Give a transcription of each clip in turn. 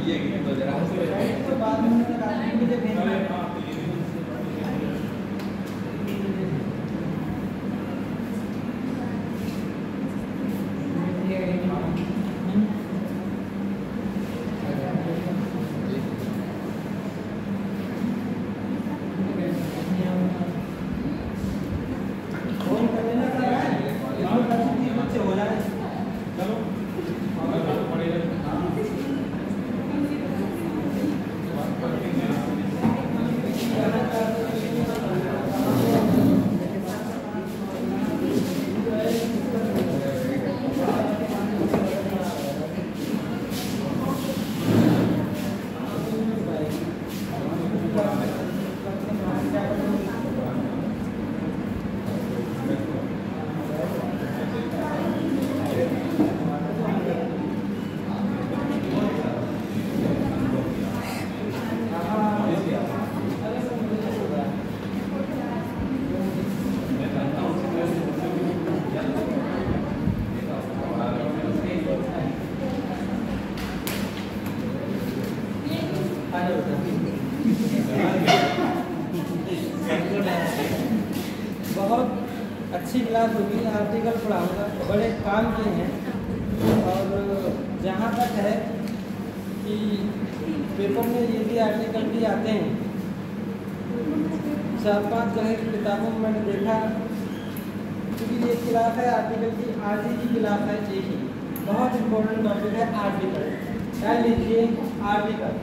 तो बाद में मुझे भेजना बहुत अच्छी क्लास होगी। आर्टिकल पढ़ाऊँगा, बड़े काम के हैं। और जहाँ तक है कि पेपर में ये भी आर्टिकल भी आते हैं, 4-5 जगह की किताबों में मैंने देखा, क्योंकि ये क्लास है आर्टिकल की, आज ही की क्लास है। एक ही बहुत इम्पोर्टेंट टॉपिक है आर्टिकल। क्या लीजिए आर्टिकल।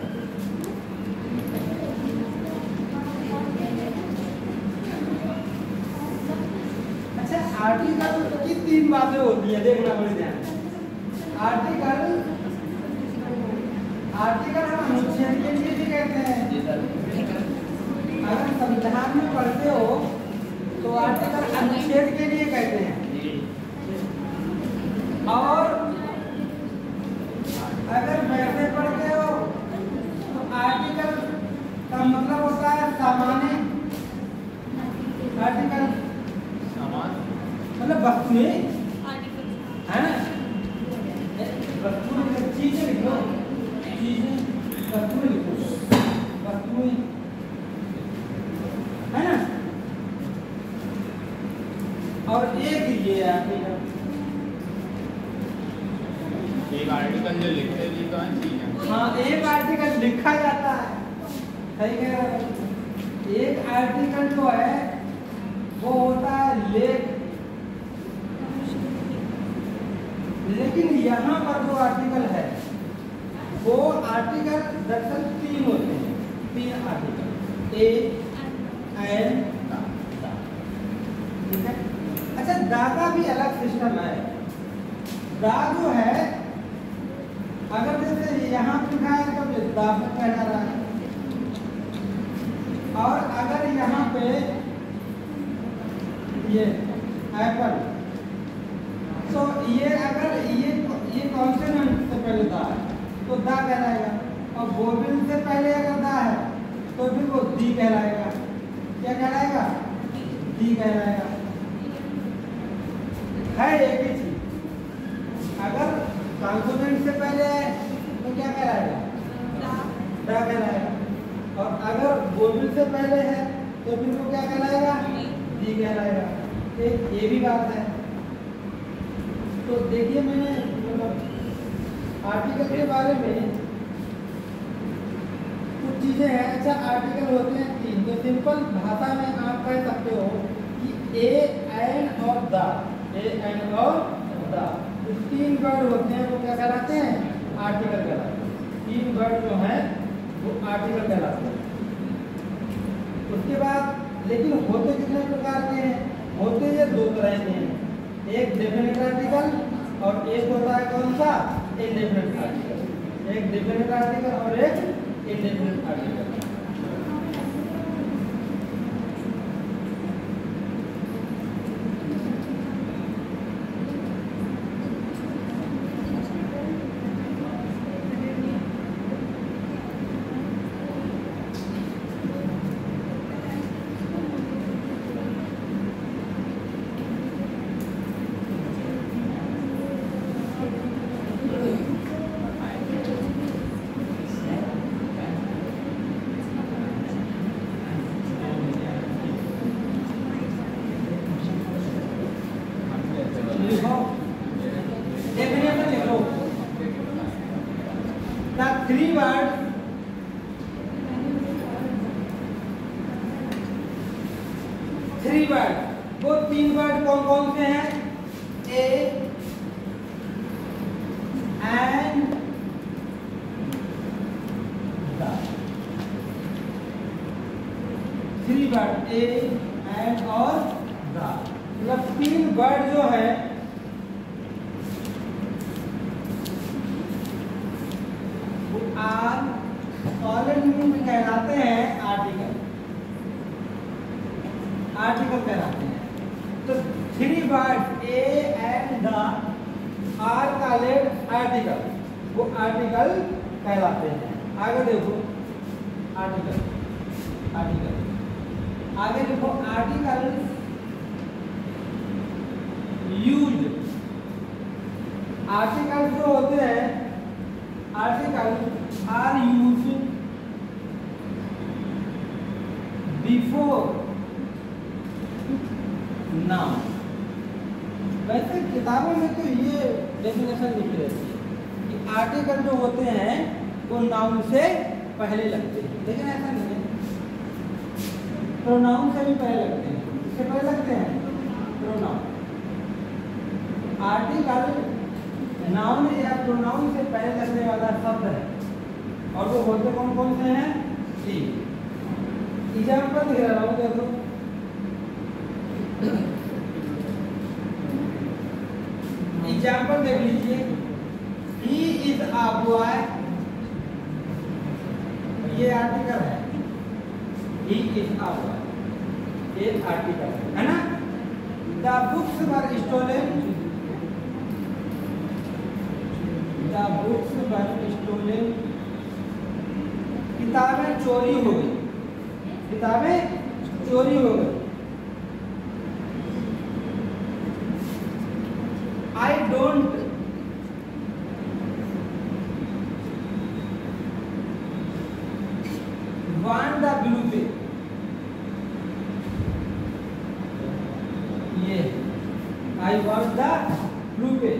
आर्टिकल की 3 बातें होती है, देखना बड़ी ध्यान। आर्टिकल हम अनुच्छेद के लिए भी कहते हैं। अगर संविधान में पढ़ते हो तो आर्टिकल अनुच्छेद के लिए कहते हैं। और अगर वैसे पढ़ते हो तो आर्टिकल का मतलब होता है सामान्य। आर्टिकल मतलब वस्तुएं है ना, वस्तुएं चीजें लिखो, चीजें वस्तुएं लिखो, वस्तुएं है ना। और एक ये आर्टिकल, एक आर्टिकल जो लिखते भी तो है चीजें। हाँ, एक आर्टिकल लिखा जाता है, सही कह रहे हो। एक आर्टिकल जो है वो होता है लेख। लेकिन यहाँ पर जो आर्टिकल है वो आर्टिकल दरअसल 3 होते हैं। 3 आर्टिकल, ए, एन, दा। ठीक है। अच्छा, दा का भी अलग सिस्टम है। दा जो है, अगर जैसे यहाँ लिखा है तो दा कहना रहा है, और अगर यहाँ पे ये एप्पल, तो ये अगर ये कॉन्सोनेंट से पहले दा है तो दा कहलाएगा, और वोवेल से पहले अगर दा है तो फिर वो दी कहलाएगा। क्या कहलाएगा? दी कहलाएगा। है एक ही चीज। अगर कॉन्सोनेंट से पहले है तो क्या कहलाएगा? दा कहलाएगा। और अगर वोवेल से पहले है तो फिर वो क्या कहलाएगा? दी कहलाएगा। ये भी बात है। तो देखिए, मैंने मतलब आर्टिकल के बारे में कुछ चीज़ें हैं। अच्छा, आर्टिकल होते हैं 3। तो सिंपल भाषा में आप कह सकते हो कि ए, एन और दा। ए, एन और दा, जो 3 वर्ड होते हैं वो क्या कहलाते हैं? आर्टिकल कहलाते हैं। 3 वर्ड जो हैं वो आर्टिकल कहलाते हैं। उसके बाद लेकिन होते कितने प्रकार के हैं? होते ये 2 तरह के हैं। एक डेफिनेट आर्टिकल और एक होता है कौन सा? Indefinite article. एक डेफिनेट आर्टिकल और एक इंडेफिनेट आर्टिकल। लिखो, डेफिनेशन लिखो। द थ्री वर्ड वो तीन वर्ड कौन कौन से हैं? ए and the. Three word a and और द, मतलब तीन वर्ड जो है वो आर सॉलिड में कहलाते हैं आर्टिकल, आर्टिकल कहलाते हैं। तो three word a and the are called article, वो आर्टिकल कहलाते हैं। आगे देखो आर्टिकल, आर्टिकल आगे देखो आर्टिकल यूज। आर्टिकल जो होते हैं, article are use before noun. वैसे किताबों में तो ये डेफिनेशन लिखी रहती है कि आर्टिकल जो होते हैं वो नाउन से पहले लगते हैं, लेकिन ऐसा नहीं है, प्रोनाउन से भी पहले लगते हैं। इससे पहले लगते हैं प्रोनाउन। आर्टिकल नाउन या प्रोनाउन से पहले लगने वाला शब्द है, और वो होते कौन कौन से हैं? एग्जाम्पल दिख रहा हूँ, देखो एग्जाम्पल देख लीजिए। ही इज अ बॉय, ये आर्टिकल है, ही इज अ बॉय, ये आर्टिकल है ना। The books were stolen, the books were stolen, किताबें चोरी हो गई, किताबें चोरी हो गई। I don't want the blue pen, ये I want the blue pen,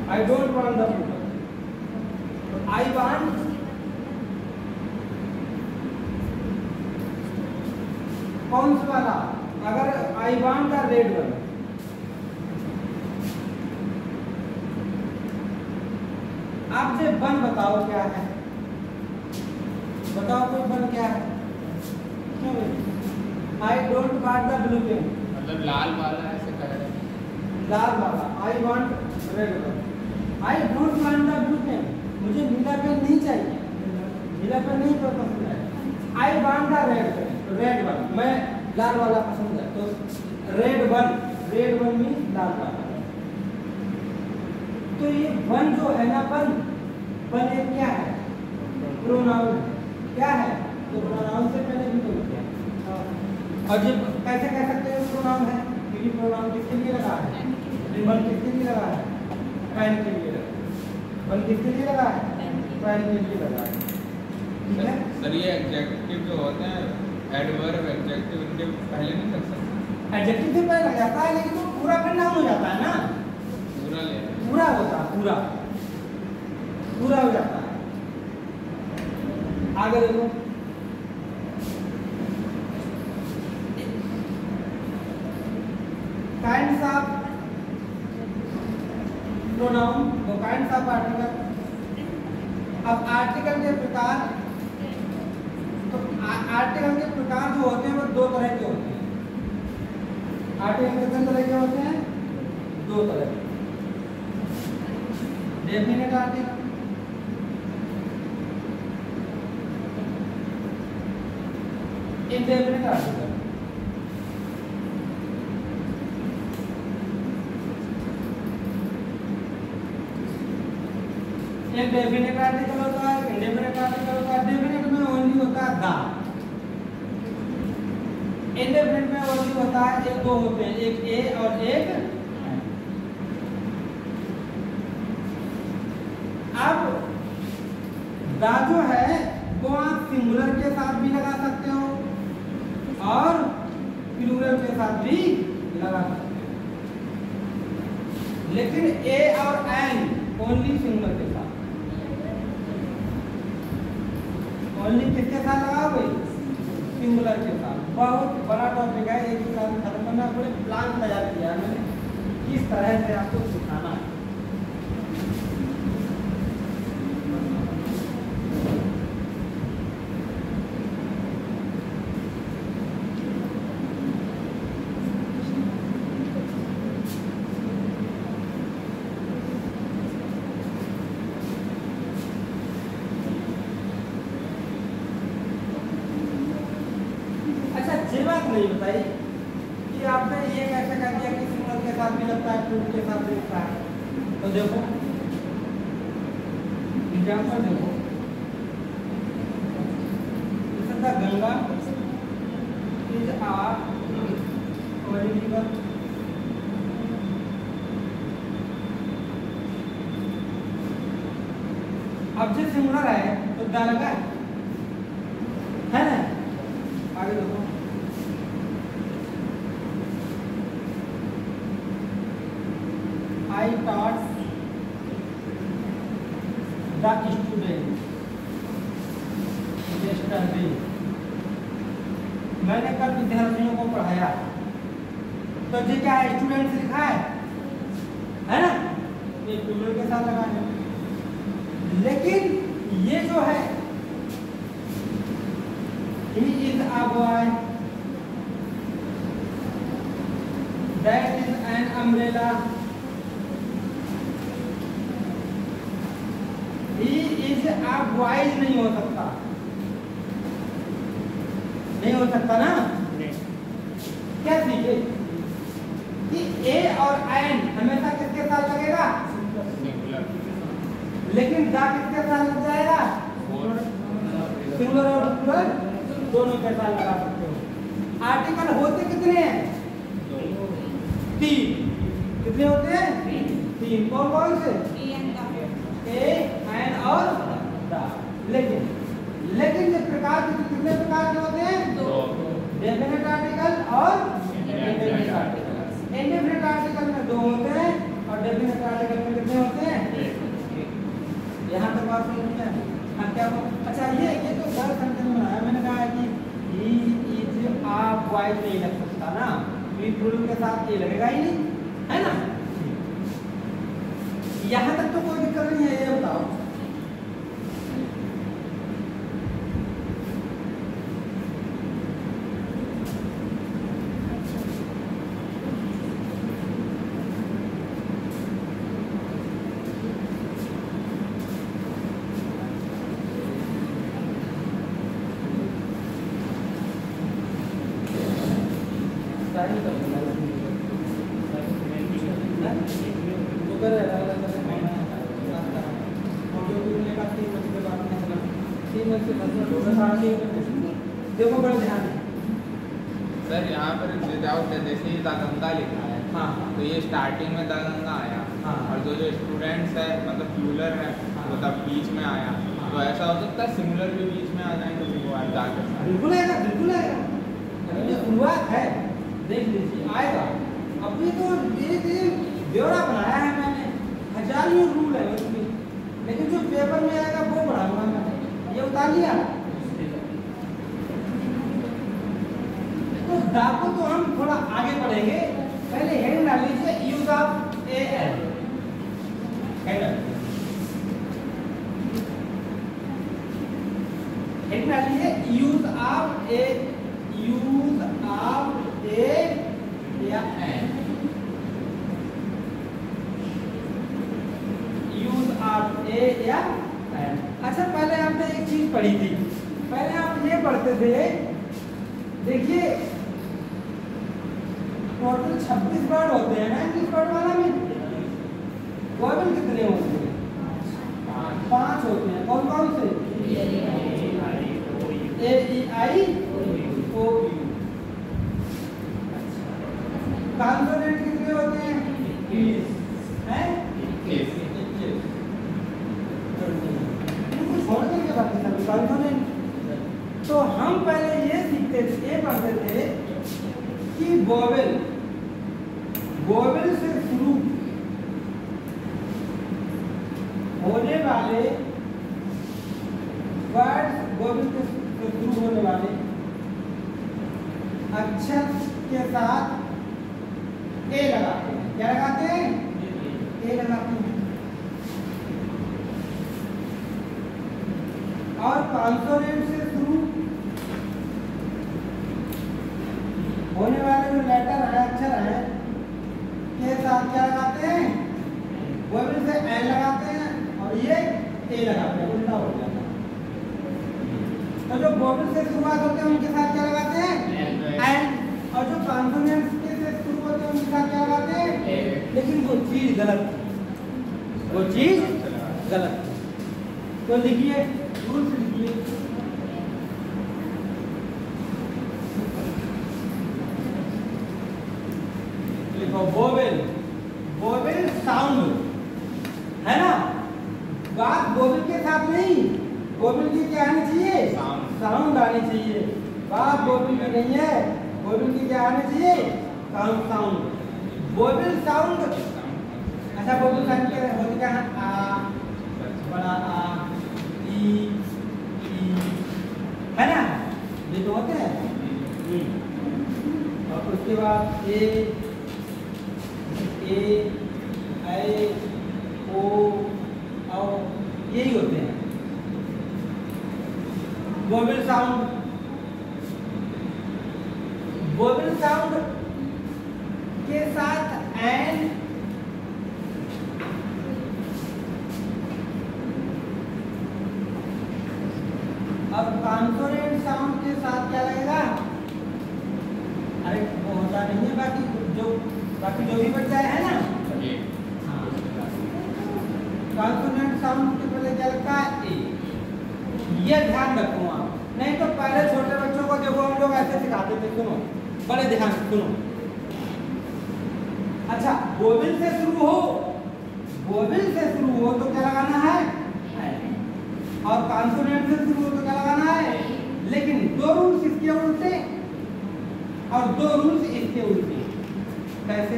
I don't want the blue pen। I want कौन सा वाला? अगर I want the red one, आप से वन बताओ क्या है, बताओ कोई वन क्या है? क्यों? I don't want the blue pen, मतलब लाल वाला ऐसे कह रहे हैं, लाल वाला। I want red one, I don't want the blue pen, मुझे नीला पेन नहीं चाहिए, नीला पेन नहीं पसंद है। I want the red pen, red one, मैं लाल वाला पसंद है, तो रेड वन मीन्स लाल वाला। तो ये वन जो है ना, वन एक क्या है? प्रोनाउन। क्या है? तो प्रोनाउन से पहले भी तो क्या, और जब कैसे कह सकते हैं प्रोनाउन है? क्योंकि प्रोनाउन किसके लिए लगा है? वन किसके लिए लगा है? पैन के लिए लगा। वन किसके लिए लगा है? पैन के लिए लगा है, ठीक है सर। ये एडजेक्टिव जो होते हैं, एडवर्ब एडजेक्टिव, इनके पहले नहीं लग सकते? एडजेक्टिव से पहले लग जाता है, लेकिन वो पूरा फिर नाउन हो जाता है ना, पूरा होता है, पूरा हो जाता है। आगे देखो, काइंड्स ऑफ प्रोनाउन, तो काइंड्स ऑफ आर्टिकल। अब आर्टिकल के प्रकार, तो आर्टिकल के प्रकार जो होते हैं वो दो तरह के होते हैं। आर्टिकल कितने तरह के होते हैं? दो तरह के। Definite article, indefinite article. एक डेफिनेट आर्टिकल होता है, इंडेफिनेट आर्टिकल होता है। डेफिनेट में ओनली होता है द, इंडेफिनेट में ओनली होता है एक, दो होते हैं, एक ए और एक। अब द जो है वो आप सिंगुलर के साथ भी लगा सकते हो और प्लूरल के साथ भी लगा सकते हो। लेकिन ए और एन ओनली सिंगुलर के साथ, ओनली किसके साथ लगाओ भाई? सिंगुलर के साथ। बहुत बड़ा टॉपिक है, एक ही साथ खत्म करना, पूरे प्लान तैयार किया है मैंने किस तरह से आपको सिखाना है। ये बात नहीं बताई कि आपने ये कैसे कर दिया कि सिंगल के साथ भी लगता है, टूट के साथ भी लगता है। तो देखो एग्जाम्पल देखो, गंगा इज आर रिवर, अब जो सिंगुलर है तो दा लगा है ना। आगे देखो, I taught the student yesterday, मैंने कल विद्यार्थियों को पढ़ाया। तो जी क्या है? स्टूडेंट लिखा है ना, ये स्टूडेंट के साथ लगा है। लेकिन ये जो है he is a boy, that is an umbrella, आप वाइज नहीं हो सकता, नहीं हो सकता ना। क्या सीखे कि ए और एन हमेशा किसके साथ लगेगा? लेकिन दा किसके साथ लग जाएगा? सिंगुलर और प्लूरल दोनों के साथ लगा सकते हो। आर्टिकल होते कितने हैं? 3। कितने होते हैं? 3। कौन कौन से? ए एन और दा। लेकिन ये प्रकार के कितने प्रकार के होते हैं? 2। डेफिनेट आर्टिकल और इंडेफिनेट आर्टिकल। इंडेफिनेट आर्टिकल में 2 होते हैं और डेफिनेट आर्टिकल में कितने होते हैं? 1। यहाँ तक बात समझ में आई? हाँ क्या? अच्छा ये तो गलत सेंटेंस बनाया मैंने, कहा है कि ही इज आप वाइज नहीं लग सकता ना, भी प्लूरल के साथ ये लगेगा ही नहीं, है ना। यहाँ तक तो कोई दिक्कत नहीं है, ये बताओ। देखो बड़ा ध्यान सर, यहाँ पर विदाउट जैसे ही दंगा लिखा है, हाँ, तो ये स्टार्टिंग में दंगा आया, हाँ, और जो स्टूडेंट्स है मतलब प्लूरल है, हाँ, वो तब बीच में आया, हाँ, तो ऐसा हो सकता है सिंगुलर भी बीच में आ जाए तो वो बिल्कुल आएगा, बिल्कुल आएगा। ये शुरुआत है, देख लीजिए आएगा। अभी तो धीरे धीरे ब्यौरा बनाया है मैंने, हजारों रूल है उसमें, लेकिन जो पेपर में आएगा वो बढ़ाऊंगा मैंने। ये उतार लिया तो डाको तो हम थोड़ा आगे पढ़ेंगे, पहले हेड डाल लीजिए use of a an. Head डाल लीजिए use of a, use of a या एन, यूज ऑफ ए या एन। अच्छा पहले आपने एक चीज पढ़ी थी, पहले आप ये पढ़ते थे, देखिए टोटल 26 वर्ड होते हैं ना इंग्लिश वर्ड वाला में, वॉवेल कितने होते हैं? 5 होते हैं। कौन कौन से? ए ई आई ओ यू। कॉन्सोनेंट कितने होते हैं? 20 हैं, 21। छोड़ करके बाकी सब कॉन्सोनेंट। तो हम पहले ये सीखते थे, ये पढ़ते थे कि वॉवेल वाले वर्ड्स वोवेल से शुरू होने वाले अक्षर के साथ ए लगाते हैं। क्या लगाते हैं? ए लगाते हैं। और कॉन्सोनेंट से शुरू होने वाले जो लेटर है, अक्षर है, के साथ क्या लगाते हैं? वोवेल से एन लगाते हैं और ये ए लगाते हैं, उल्टा हो जाता है। तो जो वोवेल से शुरुआत होते हैं उनके साथ क्या लगाते हैं? एन। और जो कॉन्सोनेंट के से शुरू होते हैं उनके साथ क्या लगाते हैं? लेकिन वो चीज गलत है, वो चीज गलत है। तो लिखिए, रूल्स लिखिए। लिखो वोवेल, वोवेल साउंड है ना, बात वोवेल के साथ नहीं, वोवेल की क्या आनी चाहिए? साउंड आनी चाहिए। बात वोवेल की नहीं है, वोवेल की क्या आनी चाहिए? साउंड। वोवेल साउंड, अच्छा वोवेल साउंड के होते क्या है? आ, बड़ा आ, ई, है ना, ये तो होते हैं। और उसके बाद ए, ऐ, ओ, औ, यही होते हैं वोवेल साउंड। वोवेल साउंड के साथ एन अब कॉन्सोनेंट साउंड के साथ क्या लगेगा? अरे वो होता नहीं है, बाकी जो भी बच्चा है ना, कॉन्सोनेंट साउंड के पहले क्या लगता है? ए। ये ध्यान रखो आप, नहीं तो पहले छोटे बच्चों को देखो हम लोग ऐसे सिखाते थे। सुनो, बड़े ध्यान से सुनो। अच्छा, वोवेल से शुरू हो, वोवेल से शुरू हो तो क्या लगाना है? और कॉन्सोनेंट से शुरू हो तो क्या लगाना है? लेकिन दो रूल्स इसके उल्टे और दो रूल्स इसके उल्टे। कैसे?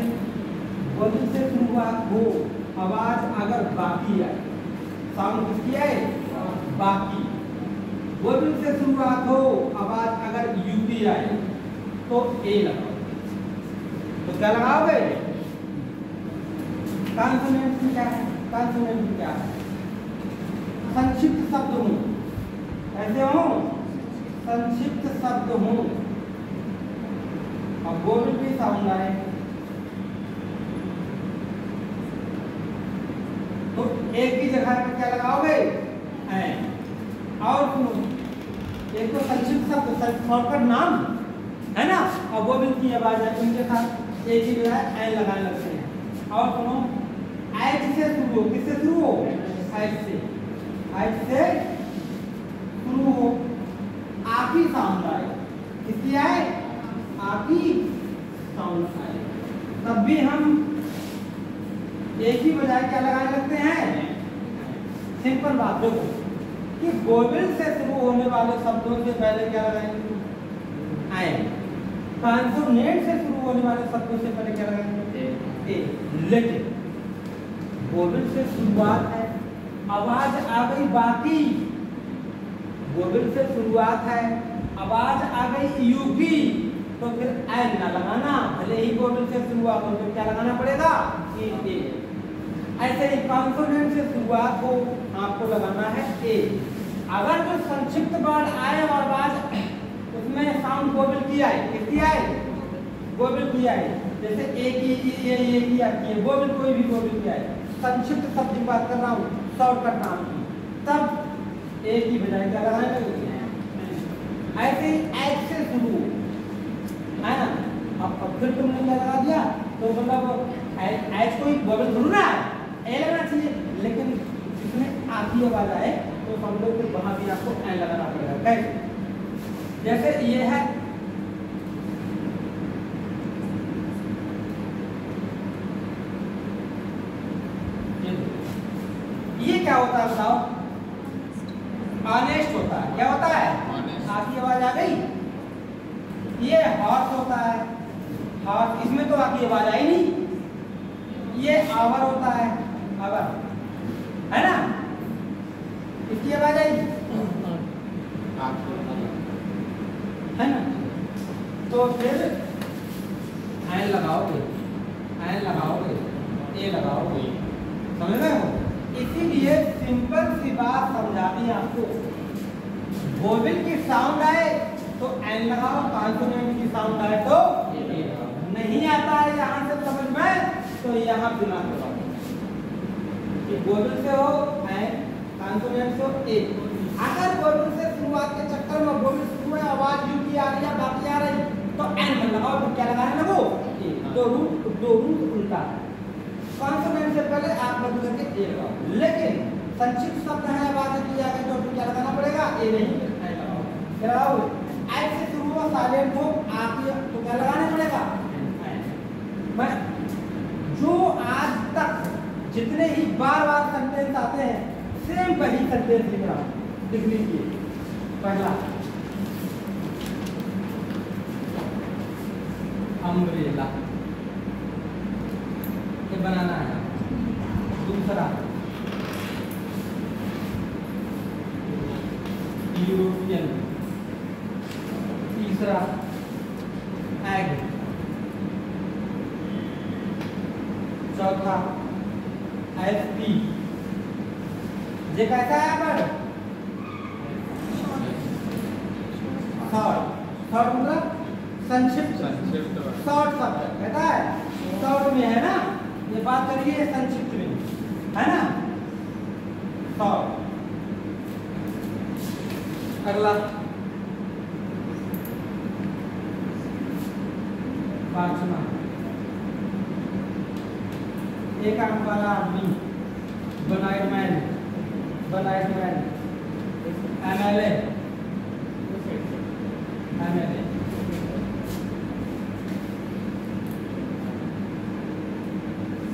वोवेल से शुरुआत हो, आवाज अगर बाकी आए, साउंड किसकी आए? बाकी। वोवेल से शुरुआत हो, आवाज अगर यूपी आए तो ए लगाओ। तो क्या लगाओगे? कॉन्सोनेंट में क्या है? कॉन्सोनेंट में क्या है? संक्षिप्त शब्द हो, ऐसे हो, संक्षिप्त शब्द हो और वोवेल भी साउंड आए तो एक की जगह पर क्या लगाओगे? एन। और सुनो, एक तो संक्षिप्त शब्द, शॉर्टकट नाम है ना, और वोवेल की आवाज है, उनके साथ एक ही जगह एन लगाने लगते हैं। और सुनो, एच से शुरू हो, किससे शुरू हो? एच से। एच से शुरू हो, आखी साउंड आए, किसकी आए? आखी साउंड आए, तब भी हम एक ही बजाय क्या लगाने लगते हैं? सिंपल बात देखो कि वोवेल से शुरू होने वाले शब्दों से पहले क्या लगाएंगे? आए। कॉन्सोनेंट से शुरू होने वाले शब्दों से पहले क्या लगाएंगे? ए। लेकिन वोवेल से शुरुआत है, आवाज आ गई बाकी, वोवेल से शुरुआत है, आवाज आ गई यूपी, तो फिर एन ना लगाना, भले ही वोवेल से शुरुआत हो तो क्या लगाना पड़ेगा? ए। ऐसे ही कॉन्सोनेंट से शुरुआत हो, आपको लगाना है ए। अगर जो संक्षिप्त वर्ड आए और आवाज उसमें साउंड वोवेल की आए, किसकी आए? वोवेल की आए, जैसे ए की, ये की आती है, वोवेल कोई भी वोवेल की आए, संक्षिप्त शब्द की बात कर रहा हूँ, शॉर्टकट नाम की, तब ए की बजाय क्या लगाना है? ऐसे ही एच से शुरू है ना, अब फिर तुमने क्या लगा दिया, तो मतलब एच कोई वोवेल थोड़ी ना है, ए लगना चाहिए, लेकिन जिसमें आधी आवाज आए तो हम लोग फिर वहां भी आपको एन लगाना पड़ेगा। कैसे? जैसे ये है, ये क्या होता है बताओ? ऑनेस्ट होता है। क्या होता है? आधी आवाज आ गई। ये हॉर्स होता है, हॉर्स, इसमें तो आधी आवाज आई नहीं। ये आवर होता है, आवर, है ना, इसकी आवाज आई है ना। तो फिर एन लगाओगे, एन लगाओगे, ए लगाओगे, समझ रहे हो। इसीलिए सिंपल सी बात समझा दी आपको, वोवेल की साउंड आए तो एन लगाओ, कॉन्सोनेंट की साउंड आए तो ए लगाओ। नहीं आता है यहाँ से समझ में तो यहाँ दिमाग लगाओ कि वोवेल से हो एन, कॉन्सोनेंट से हो ए। अगर वोवेल से शुरुआत के चक्कर में वोवेल शुरू में आवाज यू की आ रही है, बाकी आ रही तो एन में लगाओ, तो क्या लगाने लगो ए। दो रूट उल्टा है। कॉन्सोनेंट से पहले आप बदल करके ए लगाओ, लेकिन संक्षिप्त शब्द है आवाज की आ गई तो क्या लगाना पड़ेगा, ए नहीं एन लगाओ। क्या लगाओ, एच से शुरू हो, साइलेंट हो आप तो क्या लगाना पड़ेगा मैं। जो आज तक जितने ही बार बार सेंटेंस आते हैं सेम वही सेंटेंस लिख रहा हूं, लिख लीजिए। पहला अम्ब्रेला, ये बनाना है। दूसरा यूरोपियन। तीसरा एग। चौथा एसपी। ये कैसा है पर शॉर्ट, शॉर्ट मतलब संक्षिप्त, शॉर्ट शब्द कहता है शॉर्ट में है ना, ये बात करिए संक्षिप्त में है ना शॉर्ट। अगला पांचवा एक अंक वाला आदमी, बनाइडमैन, बनाइडमैन, एमएलए, एमएलए।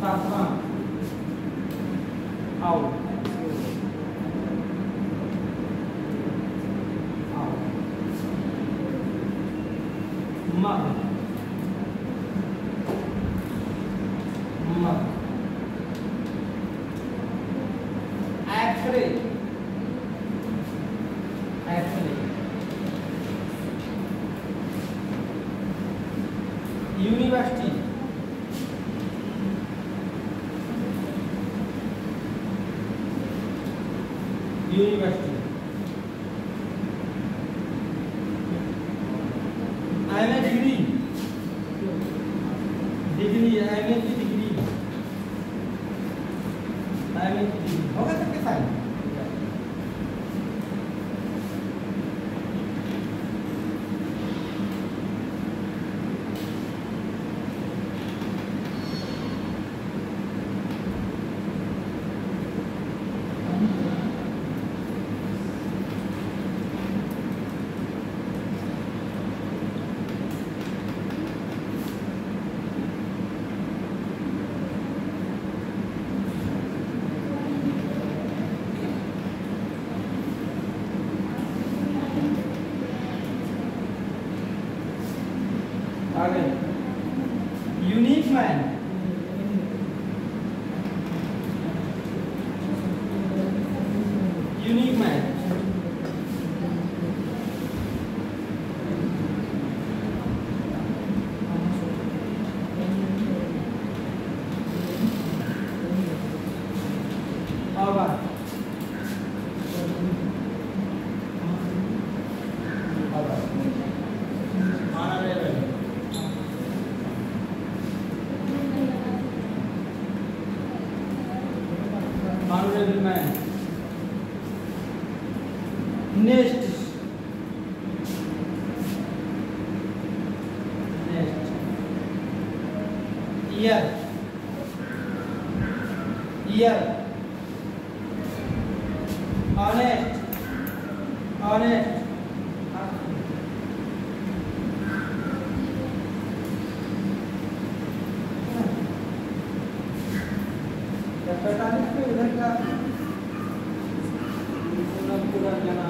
सातवां out, mug, mug, X-ray, X-ray, university, university, MA degree, degree, MA की डिग्री, एमए की डिग्री होगा सबके साथ। आगे यूनिक मैन, यूनिक मैन, और बात honorable man, next, next, year, year, honest, honest, पैंतालीस पे उधर का पूरा जाना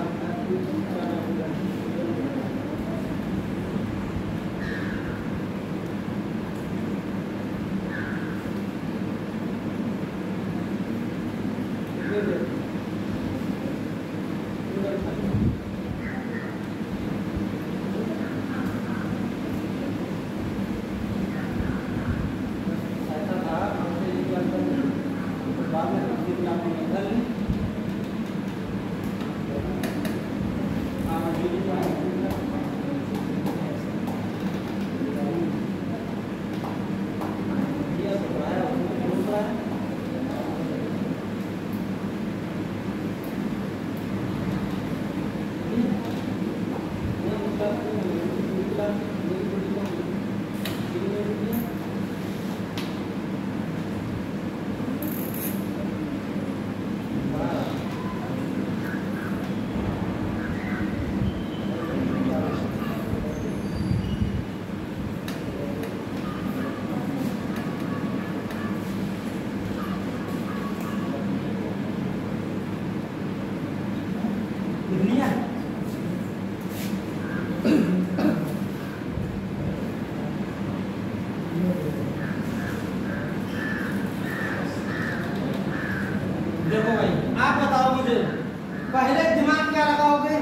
पहले दिमाग क्या लगाओगे,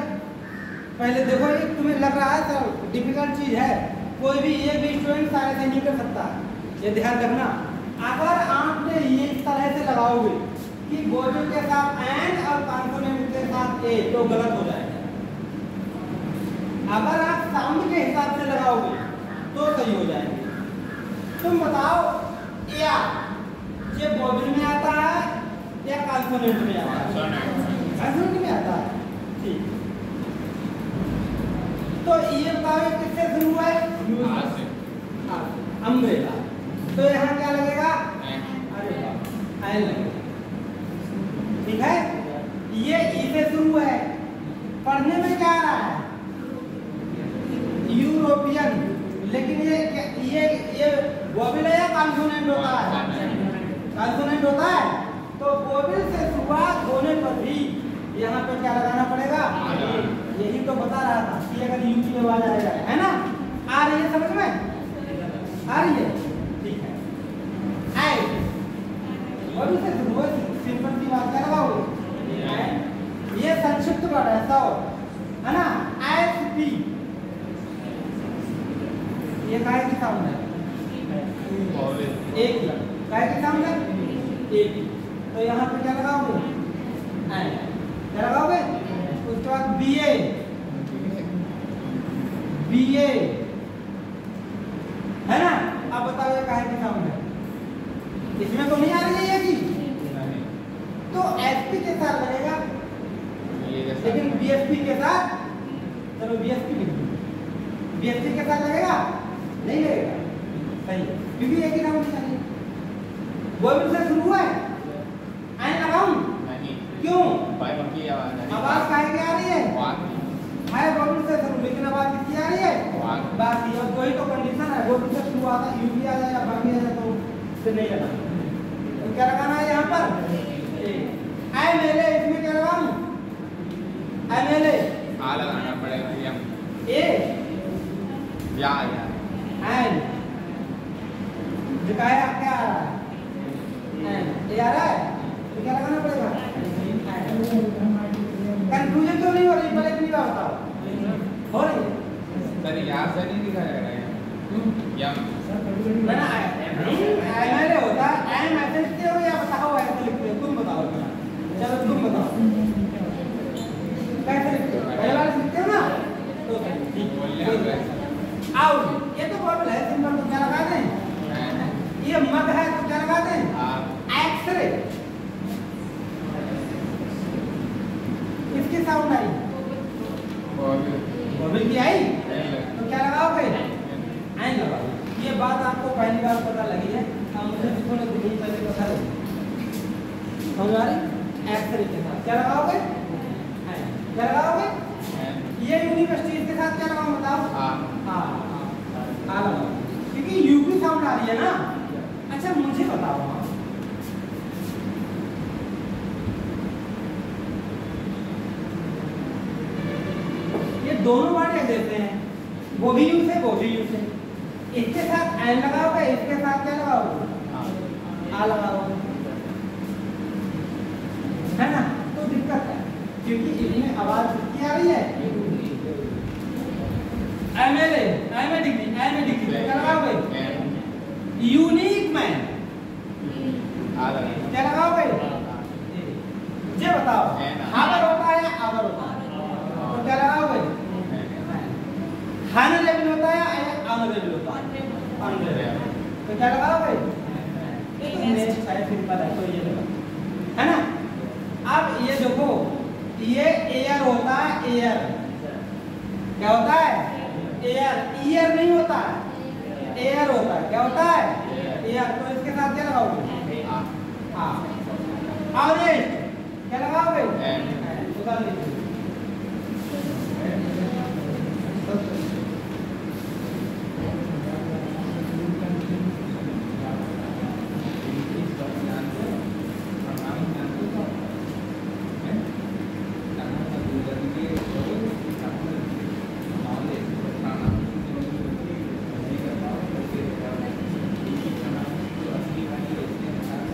पहले देखो ये तुम्हें लग रहा है सर डिफिकल्ट चीज है, कोई भी एक भी स्टूडेंट सारे से नहीं कर सकता, ये ध्यान रखना। अगर आपने ये इस तरह से लगाओगे कि वोवेल के साथ एंड और कॉन्सोनेंट के साथ ए, तो गलत हो जाएगा। अगर आप साउंड के हिसाब से लगाओगे तो सही हो जाएंगे। तुम बताओ या ये वोवेल में आता है या कॉन्सोनेंट में आता है? कॉन्सोनेंट में आता है, ठीक। तो ये बताओ किससे शुरू हुआ है? अम्ब्रेला। तो यहाँ क्या लगेगा? अरे वाह, एन लगेगा, ठीक है। ये ई से शुरू है, पढ़ने में क्या आ रहा है? यूरोपियन, लेकिन ये वोवेल है या कॉन्सोनेंट होता है? कॉन्सोनेंट होता है। तो वोवेल से शुरुआत होने पर भी यहाँ पे क्या लगाना पड़ेगा? यही तो बता रहा था कि अगर यू की आवाज आएगा, है ना? आ रही है समझ में? आ रही है, ठीक है। आई वोवेल से शुरुआत सिंपल सी बात क्या लगाओगे? ये संक्षिप्त वर्ड है सौ, है ना? एस पी, ये काय की साउंड है? एक ही काय की साउंड है? एक ही। तो यहाँ पे क्या लगाओगे? क्या लगाओगे? उसके बाद बी ए, बी ए, है ना? अब बताओ ये काय की साउंड है? इसमें तो नहीं आ रही है ये की, तो एसपी के साथ लगेगा, लेकिन बीएसपी के साथ, चलो बीएसपी लिख दो, बीएसपी के साथ लगेगा? नहीं लगेगा, सही, क्योंकि एक ही नाम चाहिए। वोवेल से शुरू हुआ है, एन लगाऊं? क्यों? आवाज काहे की आ रही है? है वोवेल से शुरू, लेकिन आवाज किसकी आ रही है? बाकी। और कोई तो कंडीशन है, वोवेल से शुरू आता है, यूपी आ जाए या बाकी आ जाए तो फिर नहीं लगाना। तो क्या लगाना है यहाँ पर? आई मेले, इसमें क्या लगाऊं? आई मेले आ लगाना पड़ेगा, यम ए या एन दिखाया क्या आ रहा है? एन ए आ रहा है, तो क्या लगाना पड़ेगा? कंफ्यूजन तो नहीं हो रही? पहले इतनी बात बताओ, हो रही है? सर यहाँ से नहीं दिखाया जा रहा है यम ना? आई मेले होता है, एन ऐसे लिखते हो या बताओ ऐसे लिखते हो? तुम बताओ, चलो तुम बताओ कैसे लिखते हो? पहले वाले लिखते हो ना, तो ठीक। आउट, ये तो वोवेल है सिंपल, तो क्या लगा दें? ये मग है तो क्या लगा दें? एक्सरे। किसकी साउंड आई? वोवेल की आई, तो क्या लगाओगे? एन लगाओ। ये बात आपको पहली बार पता लगी है, मुझे थोड़ा दिन पहले पता लगी, समझ आ रही? एक्सरे के साथ क्या लगाओगे? क्या लगाओगे? ये यूनिवर्सिटी के साथ क्या लगाओ बताओ? हाँ लगाओ, क्योंकि यू की साउंड आ रही है ना। अच्छा मुझे बताओ, ये दोनों वर्ड देते हैं, वो भी यू से वो भी यू से, इसके साथ एन लगाओगे, इसके साथ क्या लगाओगे? आ लगाओगे, है ना? तो दिक्कत है, क्योंकि इसमें आवाज कितनी आ रही है? MLA, MA degree, MA degree क्या लगाओगे? यूनिक मैन क्या लगाओगे? ये बताओ, हागर होता है या आगर होता है? तो क्या लगाओगे? हानरेबल होता है या ऑनरेबल होता है? ऑनरेबल। तो क्या लगाओगे? ये तो नेक्स्ट साइड सिंपल है, तो ये लगाओ, है ना? अब ये देखो, ये एयर होता है, एयर क्या होता है? एयर, ईयर नहीं होता है, एयर होता है, क्या होता है? एयर। तो इसके साथ क्या लगाओगे? और ये क्या लगाओगे? उधर लीजिए,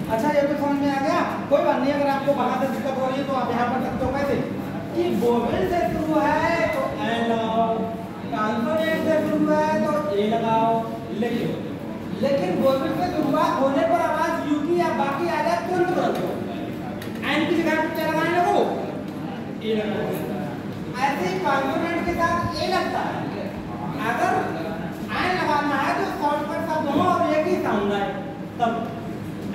अच्छा ये तो समझ में आ गया। कोई बात नहीं, अगर आपको वहां से दिक्कत हो रही है तो आप यहाँ पर सकते हो। कैसे? कि वोवेल से शुरू है तो एन लगाओ, कॉन्सोनेंट से शुरू है तो ए लगाओ। लेकिन वोवेल से शुरुआत होने पर आवाज यू की या बाकी आ जाए तुरंत बदल दो। एन की जगह पे क्या लगाने लगो, ए लगाओ। ऐसे ही कॉन्सोनेंट के साथ ए लगता है। अगर एन लगाना है तो शॉर्टकट शब्द हो और एक ही साउंड आए तब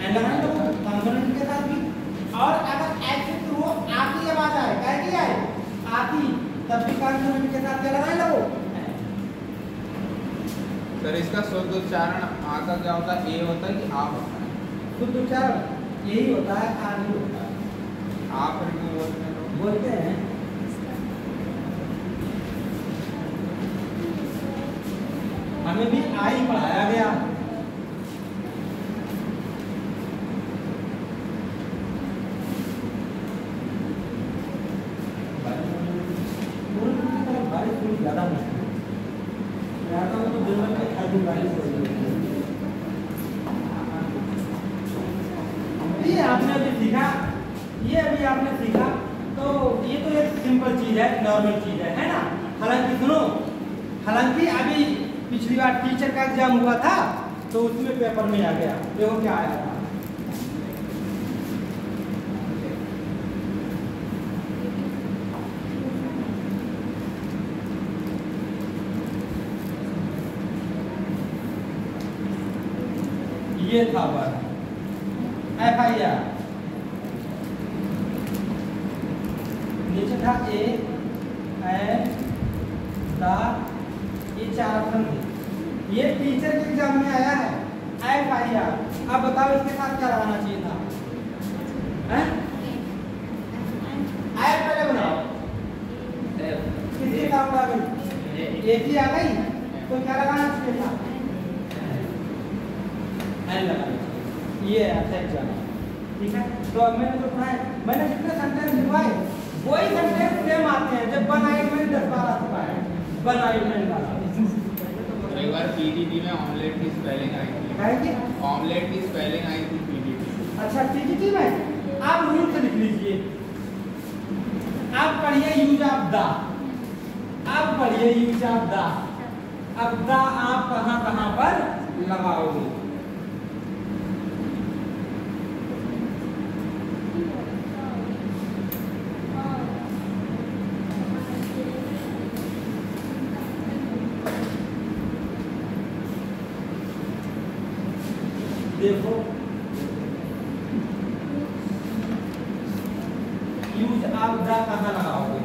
एन लगाने लगो कॉन्सोनेंट के साथ भी। और अगर एच से शुरू हो आती आवाज आए, कैसी आए, आती, तब भी कॉन्सोनेंट के साथ क्या लगाने लगो। सर इसका शुद्ध उच्चारण आ का क्या होता है, ए होता है कि आप होता है? शुद्ध उच्चारण यही होता है, आ नहीं होता है। आप फिर क्यों बोलते हैं लोग? बोलते हैं हमें भी आई पढ़ाया गया। बारिश थोड़ी ज्यादा मुश्किल तो दिनभर में खाली बारिश हो रही है। ये आपने अभी सीखा, ये अभी आपने सीखा, तो ये तो एक सिंपल चीज है, नॉर्मल चीज है ना। हालांकि सुनो, हालांकि अभी पिछली बार टीचर का एग्जाम हुआ था तो उसमें पेपर में आ गया, देखो क्या आया था। ये था वर्ड FIR, नीचे था ए एन द, ये 4 ऑप्शन थे। ये टीचर के एग्जाम में आया है FIR। अब बताओ इसके साथ क्या लगाना चाहिए था, हैं? पहले बनाओ, किसी काम आ गई, एक ही आ गई तो क्या लगाना चाहिए था, एन लगाना चाहिए। ये अच्छा एग्जाम, ठीक है। तो अब मैंने जो पढ़ा है, मैंने जितने सेंटेंस लिखवाए वही सेंटेंस सेम आते हैं। जब बनाई मैंने 10 बार आ चुका है, बनाई मैंने डाला। एक बार पीटीटी में ऑमलेट की स्पेलिंग आई थी। है कि ऑमलेट की स्पेलिंग आई थी पीटीटी। अच्छा पीटीटी में आप रूल से लिख लीजिए। आप पढ़िए यूज ऑफ द, आप पढ़िए यूज ऑफ द। अब द आप कहां पर लगाओगे, देखो यूज ऑफ द कहां लगाओगे,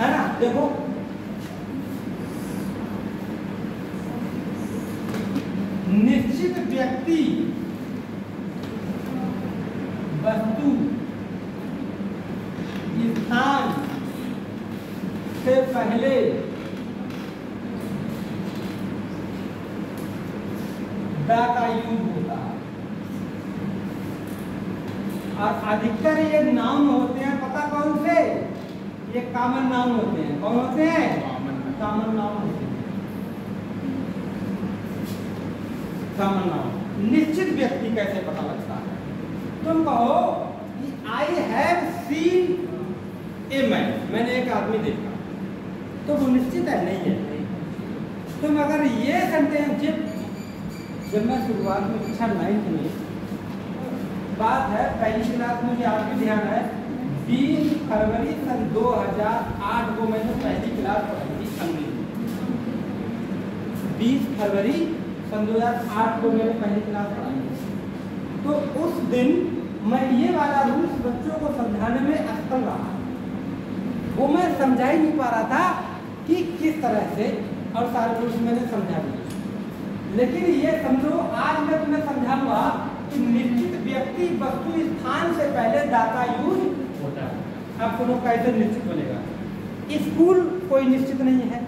है ना। देखो निश्चित व्यक्ति, वस्तु, स्थान से पहले द का यूज होता है। और अधिकतर ये नाउन होते हैं, पता कौन से, ये कॉमन नाउन होते हैं। कौन होते हैं, कॉमन नाउन होते हैं। Common noun. निश्चित व्यक्ति कैसे पता लगता है, तुम कहो कि I have seen a man, मैंने एक आदमी देखा, तो वो निश्चित है, नहीं है। तुम अगर ये सेंटेंस, जब मैं शुरुआत में कक्षा 9th में, बात है पहली क्लास में, आपके ध्यान है 20 फरवरी सन 2008 को मैंने पहली क्लास पढ़ी थी अंग्रेजी। 20 फरवरी सन 2008 को मैंने पहली क्लास पढ़ाई थी। तो उस दिन मैं ये वाला रूल्स बच्चों को समझाने में असफल रहा। वो मैं समझा ही नहीं पा रहा था कि किस तरह से, और सारे रूल्स मैंने समझा दिए। लेकिन ये समझो, आज मैं तुम्हें समझाऊंगा कि निश्चित व्यक्ति, वस्तु, स्थान से पहले दाता यूज होता है। अब सुनो कैसे निश्चित बनेगा। स्कूल कोई निश्चित नहीं है,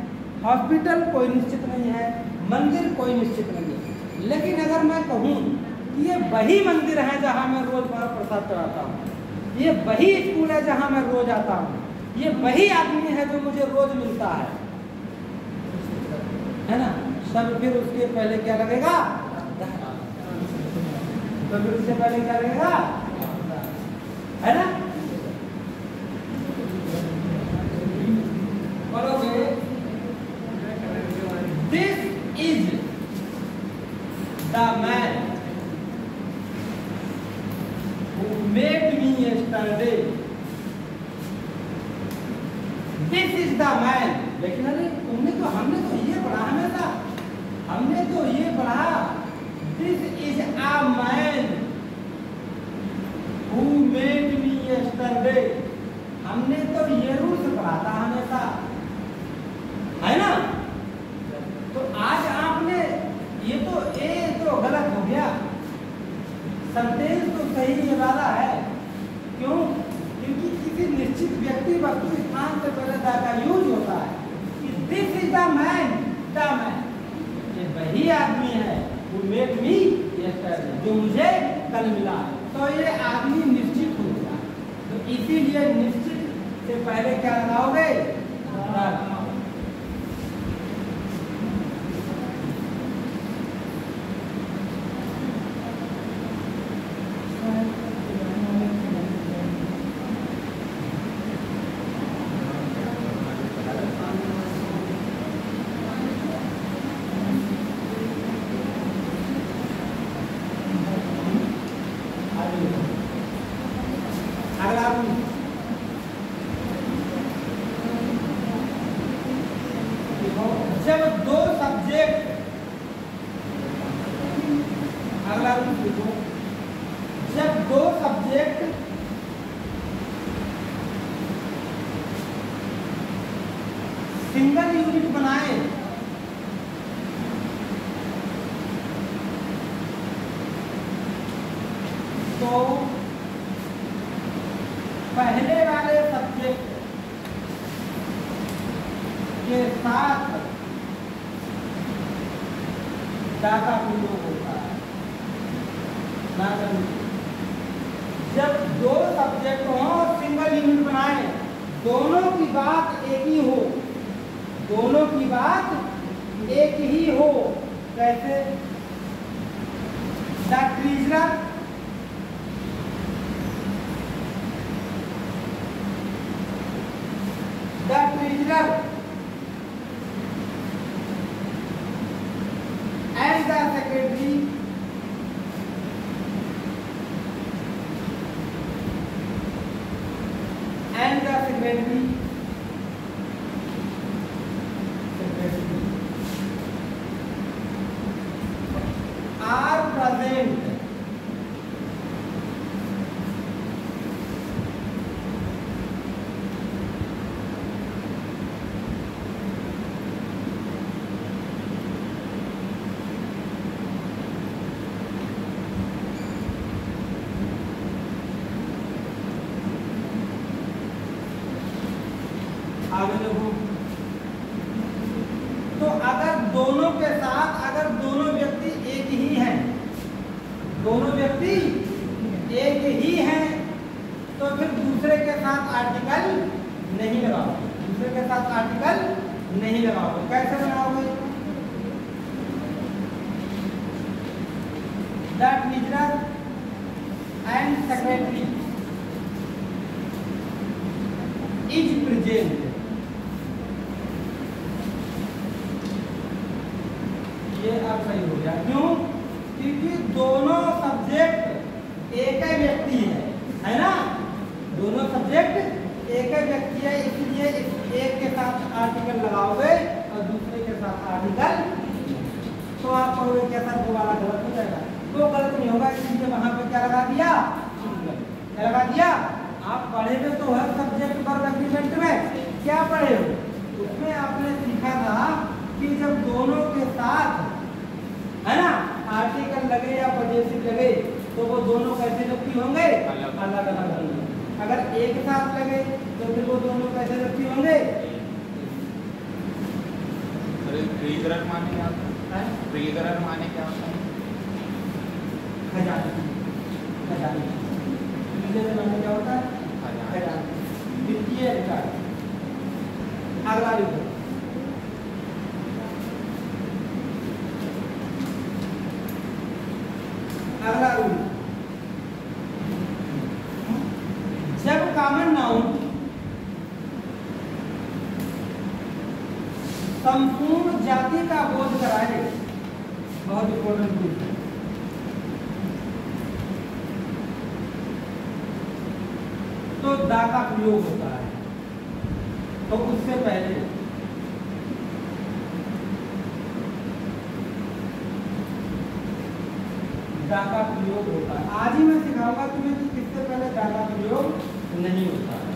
हॉस्पिटल कोई निश्चित नहीं है, मंदिर कोई निश्चित नहीं है। लेकिन अगर मैं कहूँ कि ये वही मंदिर है जहाँ मैं रोज प्रसाद चढ़ाता हूँ, ये वही स्कूल है जहाँ मैं रोज आता हूँ, ये वही आदमी है जो मुझे रोज मिलता है ना, तब फिर उसके पहले क्या लगेगा, तो फिर उससे पहले क्या लगेगा, है ना। yesterday. This is the man. लेकिन अरे हमने तो ये पढ़ा हमेशा, हमने तो ये पढ़ा This is a man who made me yesterday. हमने तो ये रूल्स पढ़ा था हमेशा, है ना? तो आज आपने ये तो गलत हो गया। सेंटेंस तो सही वाला है, क्यों? क्योंकि किसी निश्चित व्यक्ति वस्तु स्थान से पहले द का यूज होता है कि दिस इज द मैन, ये वही आदमी है who made me yesterday, जो मुझे कल मिला। तो ये आदमी निश्चित हो गया, तो इसीलिए निश्चित से पहले क्या लगाओगे? जब दो सब्जेक्ट, अगला देखो, जब दो सब्जेक्ट सिंगल यूनिट बनाए तो पहले वाले सब्जेक्ट के साथ डाटा प्रयोग होता है। जब दो सब्जेक्ट हो और सिंगल यूनिट बनाए, दोनों की बात एक ही हो, दोनों की बात एक ही हो। कैसे? The treasurer and the secretary are present आगे देखो। तो अगर दोनों के साथ, अगर दोनों व्यक्ति एक ही हैं, दोनों व्यक्ति एक ही हैं, तो फिर दूसरे के साथ आर्टिकल नहीं लगाओगे, दूसरे के साथ आर्टिकल नहीं लगाओगे। कैसे बनाओगे? The treasurer and secretary is present. ये अब सही हो गया, क्यों? क्योंकि दोनों सब्जेक्ट एक ही व्यक्ति है ना? दोनों सब्जेक्ट एक ही व्यक्ति है, इसलिए एक के साथ आर्टिकल लगाओगे और दूसरे के साथ आर्टिकल। तो आप कहोगे क्या सर दोबारा गलत हो जाएगा? तो गलत नहीं होगा, इसलिए वहां पे क्या लगा दिया? क्या लगा दिया? आप पढ़े हुए तो हर सब्जेक्ट पर एग्रीमेंट में क्या पढ़े हो? उसमें आपने सीखा था कि जब दोनों के साथ, है ना, आर्टिकल लगे या पजेसिव लगे तो वो दोनों कैसे व्यक्ति होंगे? अलग अलग होंगे। अगर एक साथ लगे तो फिर वो दोनों कैसे व्यक्ति होंगे? ट्रेजरर माने क्या होता है? ट्रेजरर माने क्या होता है? खजाना। ट्रेजरर माने क्या होता है? खजाना, वित्तीय रिकॉर्ड। अगला लिखो। अगला रूल, जब कॉमन नाउन संपूर्ण जाति का बोध कराए, बहुत इंपॉर्टेंट रूल है। तो दा का प्रयोग होता है। तो उससे पहले दा का प्रयोग होता है। आज ही मैं सिखाऊंगा तुम्हें कि किससे पहले दा का प्रयोग नहीं होता है।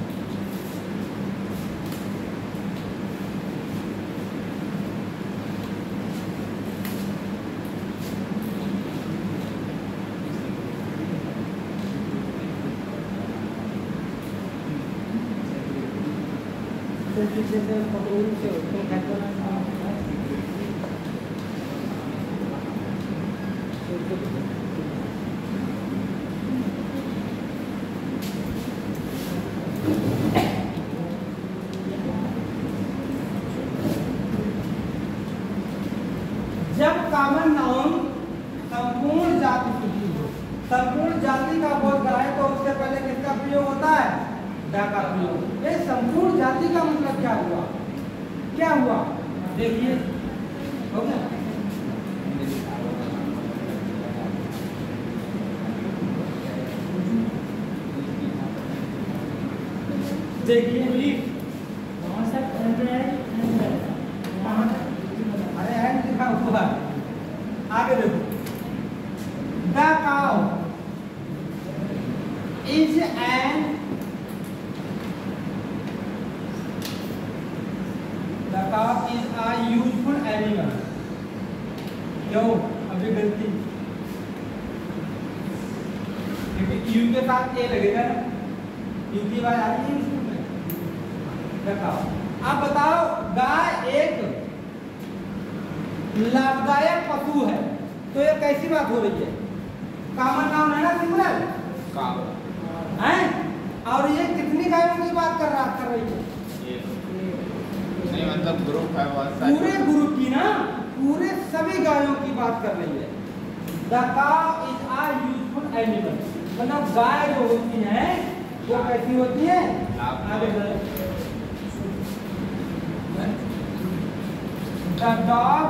पीछे से पकड़ से जब कॉमन नाउन संपूर्ण जाति सूची हो, संपूर्ण जाति का बोध कराए तो उससे पहले किसका प्रयोग होता है? दा का प्रयोग। ये संपूर्ण जाति का मतलब क्या हुआ? क्या हुआ? देखिए, हो गया? देखिए, अरे एंड लिखा हुआ है, आगे देखो। The cow is an The cow is a useful animal. क्यों? अभी गलती, क्योंकि यू के साथ ए लगेगा ना, यू की बात आ रही है इसमें। The cow। अब बताओ, गाय एक लाभदायक पशु है, तो ये कैसी बात हो रही है? कॉमन नाउन है ना, सिंगुलर है, और ये कितनी गायों की बात कर रही है? नहीं, मतलब ग्रुप है, पूरे ग्रुप की ना, पूरे सभी गायों की बात कर रही है। The cow is a useful animal, मतलब गाय जो होती है वो कैसी होती है? आगे बढ़ो। The dog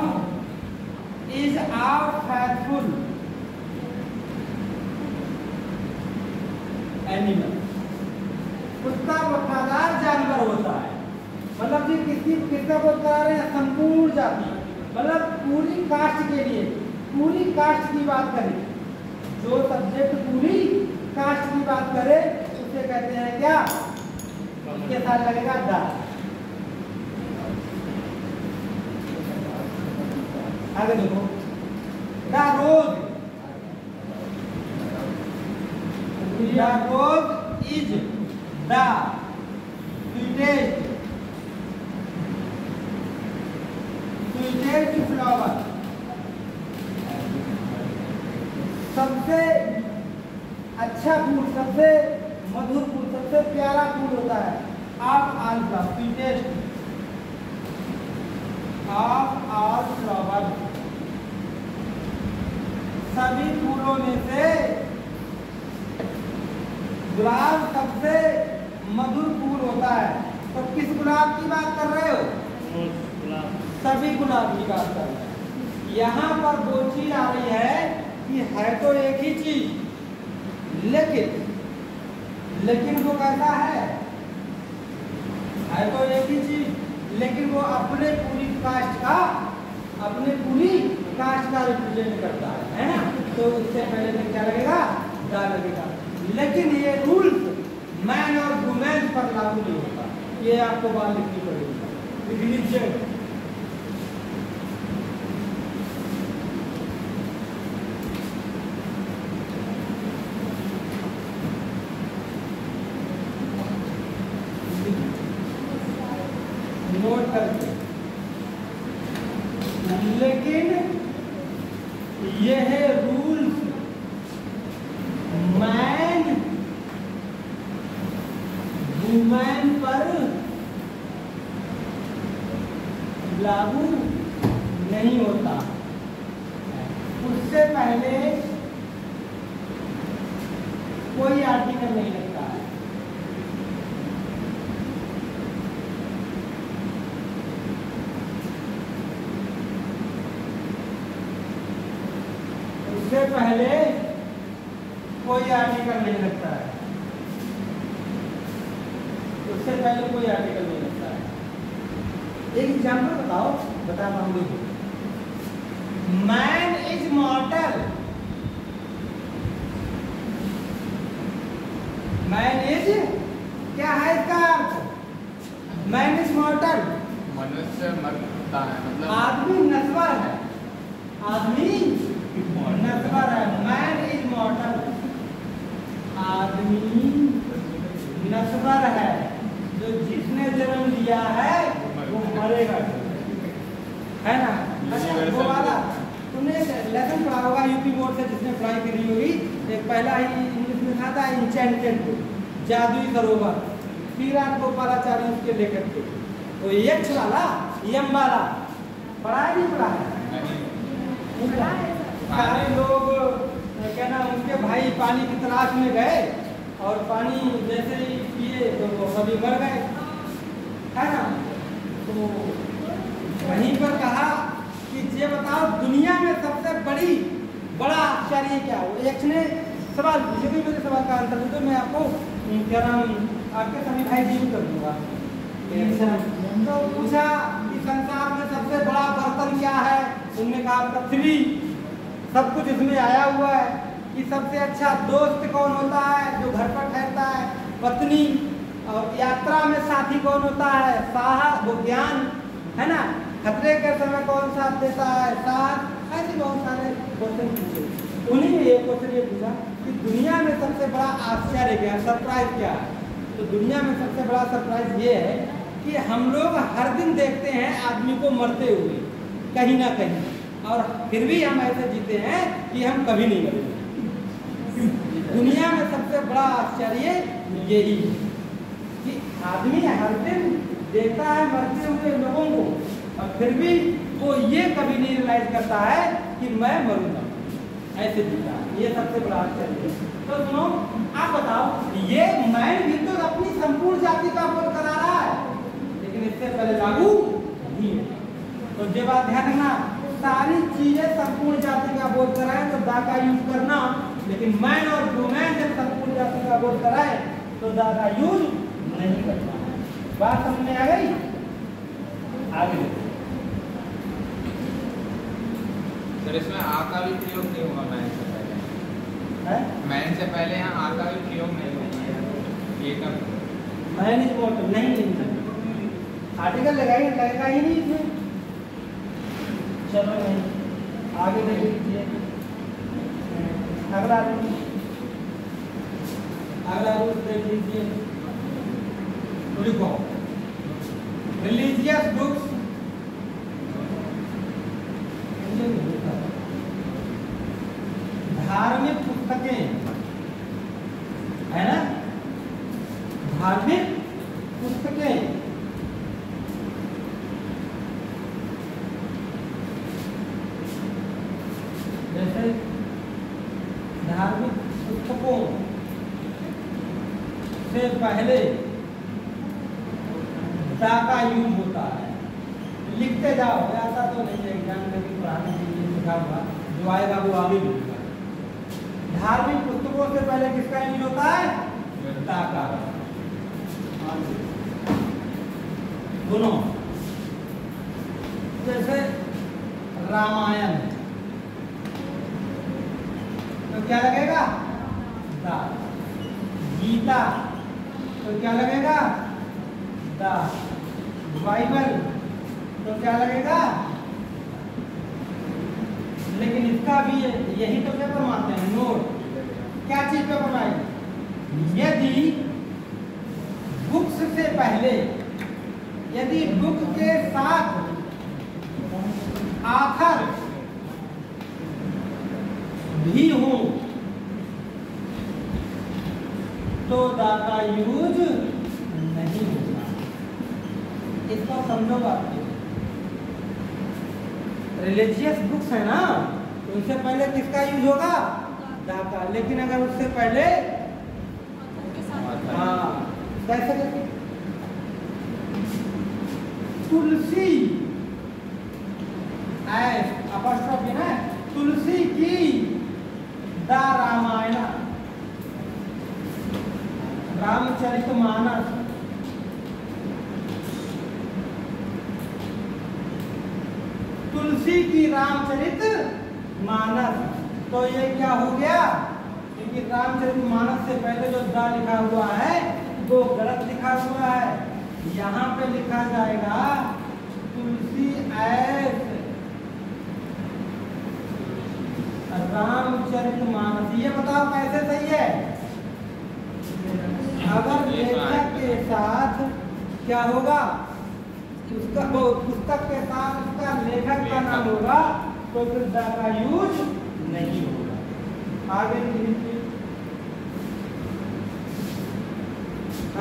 is a faithful animal, कुत्ता वफादार जानवर होता है। मतलब कि किसका बोध करा रहे हैं? संपूर्ण जाति, मतलब पूरी कास्ट के लिए, पूरी कास्ट की बात करें। जो सब्जेक्ट पूरी कास्ट की बात करे उसे कहते हैं क्या? इसके साथ लगेगा दा। आगे देखो, the rose is the sweetest flower, सबसे अच्छा फूल, सबसे मधुर फूल, सबसे प्यारा फूल होता है of all flower, sweetest of all flower. सभी फूलों में से गुलाब सबसे मधुर फूल होता है। तो किस गुलाब की बात कर रहे हो? सभी गुलाब की बात कर रहे हैं। यहाँ पर दो चीज आ रही है कि है तो एक ही चीज, लेकिन वो कैसा है? है तो एक ही चीज, लेकिन वो अपने पूरी कास्ट का रिप्रेजेंट करता है ना? तो उससे पहले में क्या लगेगा? दा लगेगा। लेकिन ये रूल्स मैन और वुमेन पर लागू नहीं होता, ये आपको बात लिखनी पड़ेगी। नोट करके, लेकिन यह रूल्स मैन वुमेन पर लागू नहीं होता। उससे पहले कोई आर्टिकल नहीं लगता है। उससे पहले कोई आर्टिकल नहीं लगता है। उससे पहले कोई आर्टिकल नहीं लगता है। एक एग्जाम्पल बताओ, बताता हूँ। देखो, मैन इज मॉर्टल, मैन इज, क्या है इसका अर्थ? मैन इज मॉर्टल, मनुष्य मरता है, मतलब आदमी नश्वर है, आदमी नश्वर है। मैन इज मॉर्टल, आदमी नश्वर है, जो जिसने जन्म लिया है वो मरेगा, है ना? अच्छा, वो वाला तुमने लेसन पढ़ा होगा यूपी बोर्ड से, जिसने पढ़ाई करी होगी। एक पहला ही इंग्लिश में था इंचेंटेड बुक, जादुई सरोवर, श्रीराम गोपालाचार्य उसके लेखक थे। वो यक्ष वाला, यम वाला पढ़ा है, नहीं पढ़ा है? सारे लोग क्या नाम, उसके भाई पानी की तलाश में गए और पानी जैसे ही पिए तो वो सभी मर गए, है ना? तो वहीं पर कहा कि ये बताओ दुनिया में सबसे बड़ा आश्चर्य क्या? वो यक्ष ने सवाल पूछे, कि मेरे सवाल का आंसर दे दो, मैं आपको क्या नाम आपके सभी भाई जीव कर दूंगा। तो पूछा कि संसार में सबसे बड़ा बर्तन क्या है? उन्होंने कहा पृथ्वी, सब कुछ इसमें आया हुआ है। कि सबसे अच्छा दोस्त कौन होता है? जो घर पर ठहरता है, पत्नी। और यात्रा में साथी कौन होता है? साहस, वो ज्ञान, है ना? खतरे के समय कौन साथ देता है? साहस। ऐसे बहुत सारे क्वेश्चन पूछे। उन्हीं में एक क्वेश्चन ये पूछा कि दुनिया में सबसे बड़ा आश्चर्य क्या, सरप्राइज क्या है? तो दुनिया में सबसे बड़ा सरप्राइज ये है कि हम लोग हर दिन देखते हैं आदमी को मरते हुए कहीं ना कहीं, और फिर भी हम ऐसे जीते हैं कि हम कभी नहीं मरेंगे। दुनिया में सबसे बड़ा आश्चर्य यही है कि आदमी हर दिन देखता है मरते हुए लोगों को, और फिर भी वो ये कभी नहीं रियलाइज करता है कि मैं मरूंगा, ऐसे जीता है। ये सबसे बड़ा आश्चर्य है। तो सुनो, आप बताओ, ये मैन भी तो अपनी संपूर्ण जाति का बोध करा रहा है, लेकिन इससे पहले लागू नहीं है। तो ये बात ध्यान रखना, सारी चीजें संपूर्ण जाति का बोध कराए तो दा का यूज करना, लेकिन मैन और वुमेन जब संपूर्ण जाति का बोध कराए तो दा का यूज नहीं करना। बात समझ में आ गई? आगे सर, इसमें आ का भी प्रयोग नहीं हुआ मैन से पहले है? मैन से पहले यहाँ आ का भी प्रयोग नहीं हुआ है। ये कब मैन इज मॉर्टल नहीं आर्टिकल लगेगा ही नहीं इसमें। चलो नहीं, आगे देख लीजिए अगला रूल देख लीजिए। लिखो, रिलीजियस बुक्स, धार्मिक पुस्तकें, है ना? धार्मिक पुस्तकें जैसे धार्मिक पुस्तकों से पहले दा का यूज होता है। लिखते जाओ, ऐसा तो नहीं है एग्जाम में भी पढ़ाने के लिए लिखा हुआ, जो आएगा वो आगे लिखेगा। धार्मिक पुस्तकों से पहले किसका यूज होता है? दा का। दोनों, जैसे रामायण तो क्या लगेगा? दा। गीता तो क्या लगेगा? दा। बाइबल तो क्या लगेगा? लेकिन इसका भी यही तो पेपर मानते हैं, नोट। क्या चीज पेपर मानेगी? यदि बुक्स से पहले, यदि बुक के साथ आथर भी हो तो दा का यूज नहीं होगा। इसको समझो बात। रिलीजियस बुक्स है ना, तो उससे पहले किसका यूज होगा? दा का। लेकिन अगर उससे पहले कैसे करके तुलसी अपॉस्ट्रोफी ना, तुलसी की दा रामायण, रामचरितमानस, तुलसी की रामचरित मानस। तो ये क्या हो गया, क्योंकि रामचरित मानस से पहले जो दा लिखा हुआ है वो गलत लिखा हुआ है। यहाँ पे लिखा जाएगा तुलसी ऐस रामचरित मानस। ये बताओ कैसे सही है? अगर लेखक के साथ क्या होगा, उसका वो पुस्तक के साथ उसका लेखक का नाम होगा तो फिर द का यूज नहीं होगा। आगे लीजिए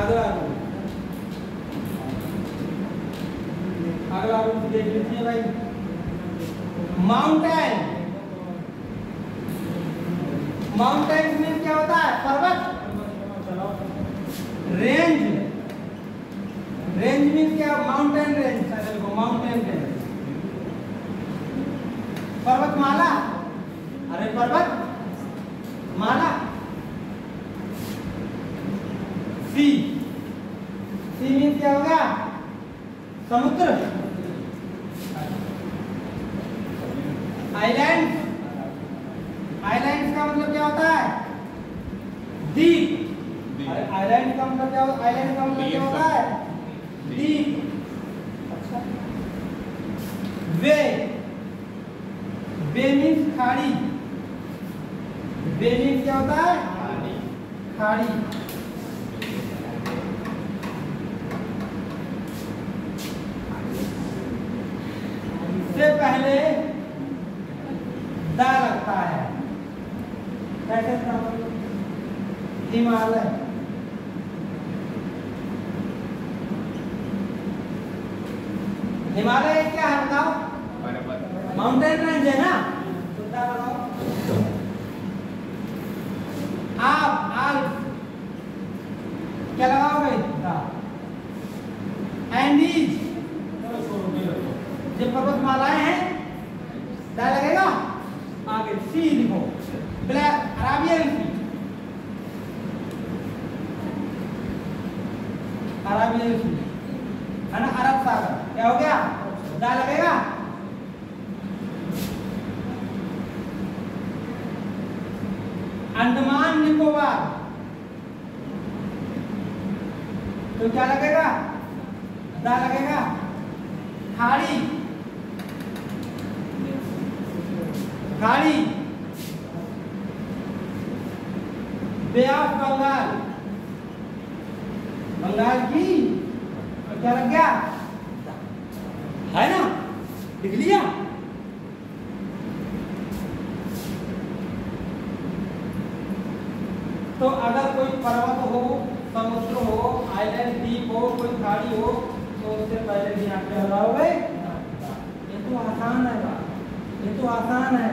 अगला रूल, अगला रूल देख लीजिए भाई। माउंटेन, माउंटेन में क्या होता है? पर्वत। रेंज, रेंज मीन क्या? Mountain range, mountain range. पर्वतमाला, अरे पर्वत माला। सी, सी मीन क्या होगा? समुद्र। आइलैंड, आइलैंड का मतलब क्या होता है? द्वीप। आइलैंड का मतलब क्या होता है? आइलैंड का मतलब क्या होता है? द्वीप। अच्छा, वे, वे मीन्स खाड़ी। वे मीन्स क्या होता है? खाड़ी। से पहले दा लगता है, कैसे? हिमालय, हिमालय क्या है बताओ? माउंटेन रेंज है ना, तो क्या बताओ? आप आल्प क्या लगाओगे? एंडीज, जो पर्वतमालाएं हैं क्या लगेगा? आगे सी लिखो, ब्लैक अराबियन सी, अराबियन सी है ना, अरब सागर। क्या हो गया? दा लगेगा। अंडमान निकोबार, तो क्या लगेगा? दा लगेगा। खाड़ी, खाड़ी। बे ऑफ बंगाल, बंगाल की, तो क्या लग गया? है ना, लिख लिया। तो अगर कोई पर्वत हो, समुद्र हो, आइलैंड द्वीप हो, कोई खाड़ी हो, तो उससे पहले भी आप क्या लगाओगे? ये तो आसान है बात, ये तो आसान है।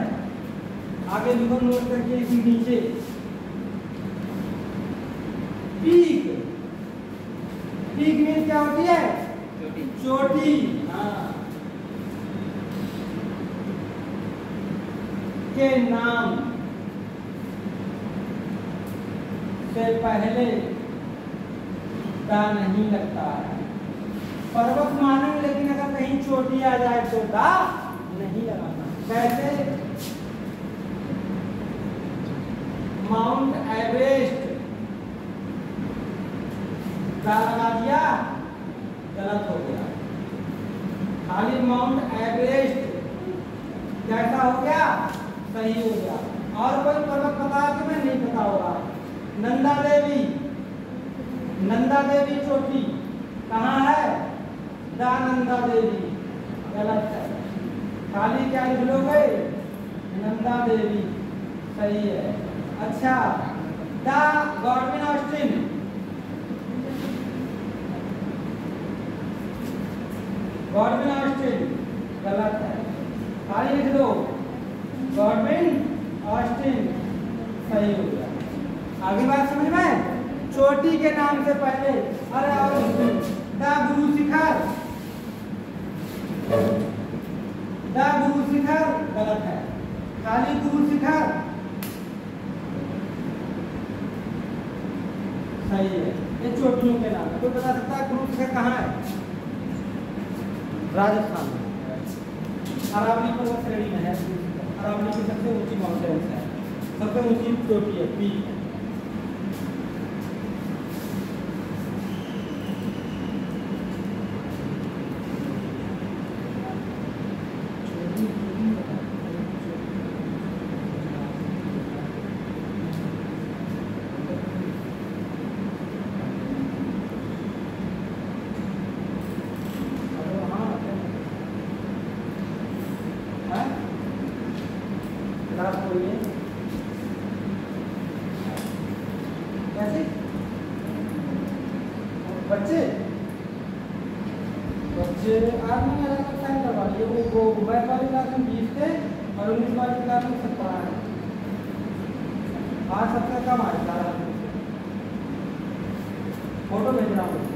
आगे लिखो नोट करके इसी नीचे। पीक, पीक मीन्स क्या होती है? चोटी। हाँ, के नाम से पहले दा नहीं लगता है। पर्वत मानेंगे, लेकिन अगर कहीं चोटी आ जाए तो दा नहीं लगाना। कैसे? माउंट एवरेस्ट, दा लगा दिया, गलत हो गया। खाली माउंट एवरेस्ट कैसा हो गया? सही हो गया। और कोई पर्वत बता कि मैं नहीं पता होगा। नंदा देवी, नंदा देवी चोटी कहाँ है? दा नंदा देवी, गलत है। खाली क्या लिख लोगे? नंदा देवी, सही है। अच्छा, दा गॉडविन ऑस्टिन, गॉडविन ऑस्टिन, गलत है। खाली लिख दो गॉडविन ऑस्टिन, सही हो गया। आगे बात समझ में? चोटी के नाम से पहले, अरे और दा गुरु शिखर, दा गुरु शिखर, गलत है। खाली गुरु शिखर, सही है। ये चोटियों के नाम है। कोई बता सकता है गुरु शिखर कहाँ है? राजस्थान में। अरावली पर्वत श्रेणी में है। अरावली की सबसे ऊंची माउंटेन्स है, सबसे ऊंची चोटी है, पीक है। कैसे बच्चे बच्चे आज मैंने अलग अलग टाइम करवा लिए। वो मैथ वाली क्लास में 20 थे और 19 वाली क्लास में 17 है। आज सबसे कम आए 4 फोटो भेज रहा हूँ।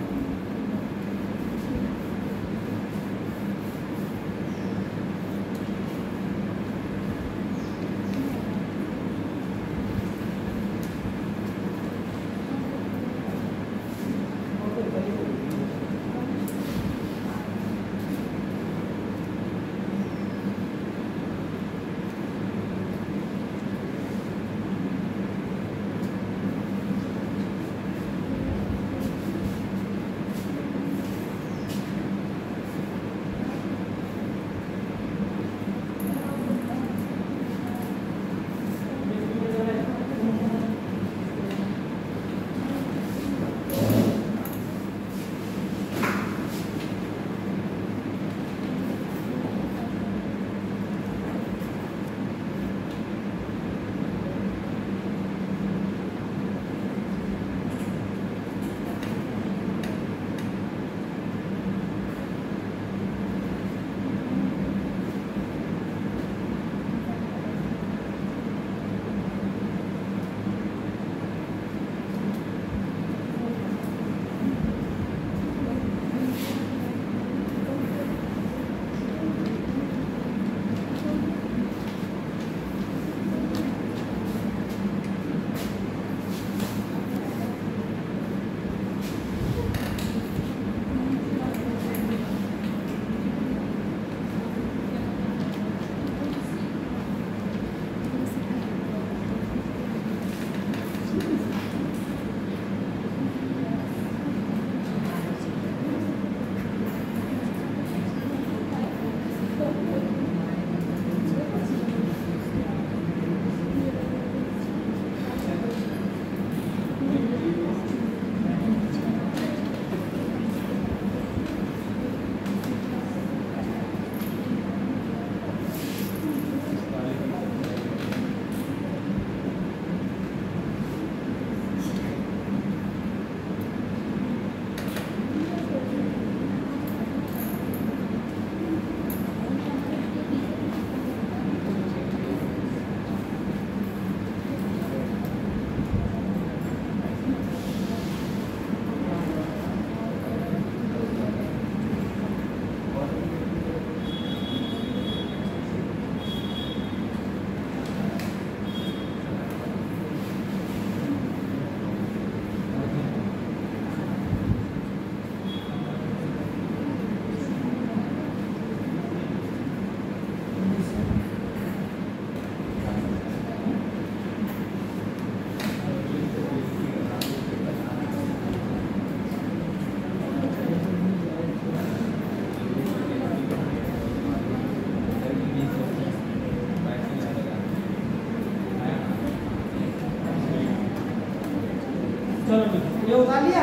ये उठा लिया।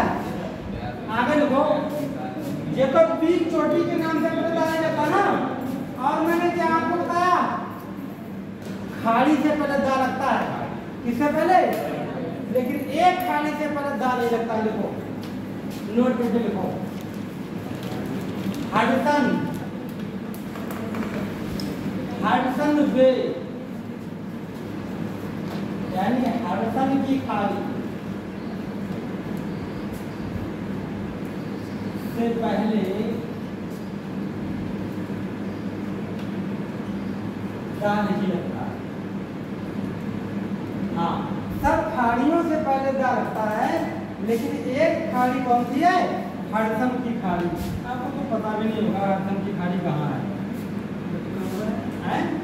आगे लिखो, ये तो पीक चोटी के नाम से बताया जाता ना। और मैंने क्या आपको बताया, खाड़ी से पहले दा लगता है। किससे पहले? लेकिन एक खाड़ी से पहले दा नहीं लगता। लिखो, नोट करके लिखो, हडसन, हडसन बे, यानी हडसन की खाड़ी से पहले दा नहीं लगता। हाँ, सब खाड़ियों से पहले दा लगता है, लेकिन एक खाड़ी कौन सी है? हडसन की खाड़ी। आपको तो पता भी नहीं होगा हडसन की खाड़ी कहाँ है। हैं?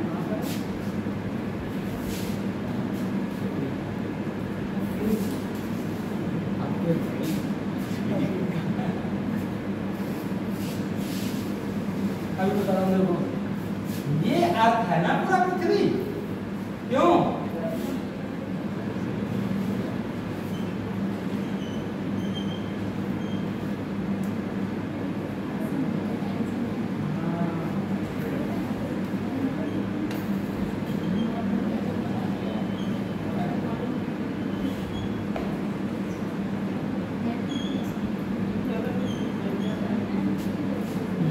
अभी बता रहा हूँ देखो, ये अर्थ है ना पूरा पृथ्वी, क्यों?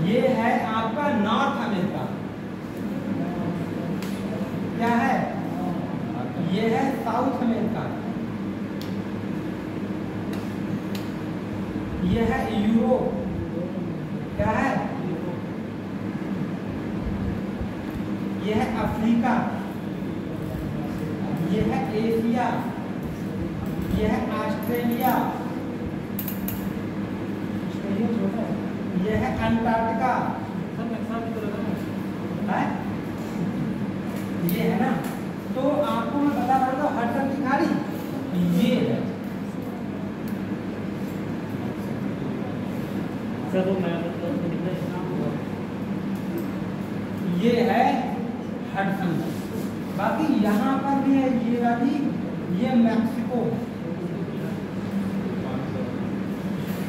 ये है आपका नॉर्थ अमेरिका, क्या है? ये है साउथ अमेरिका, ये है यूरोप, क्या है? ये है अफ्रीका, ये है एशिया, ये है ऑस्ट्रेलिया, ये है अंटार्कटिका, है? ये है ना। तो आपको मैं बता रहा था हडसन की खाड़ी ये है, ये है हडसन। बाकी यहाँ पर भी है ये वाली, ये मैक्सिको,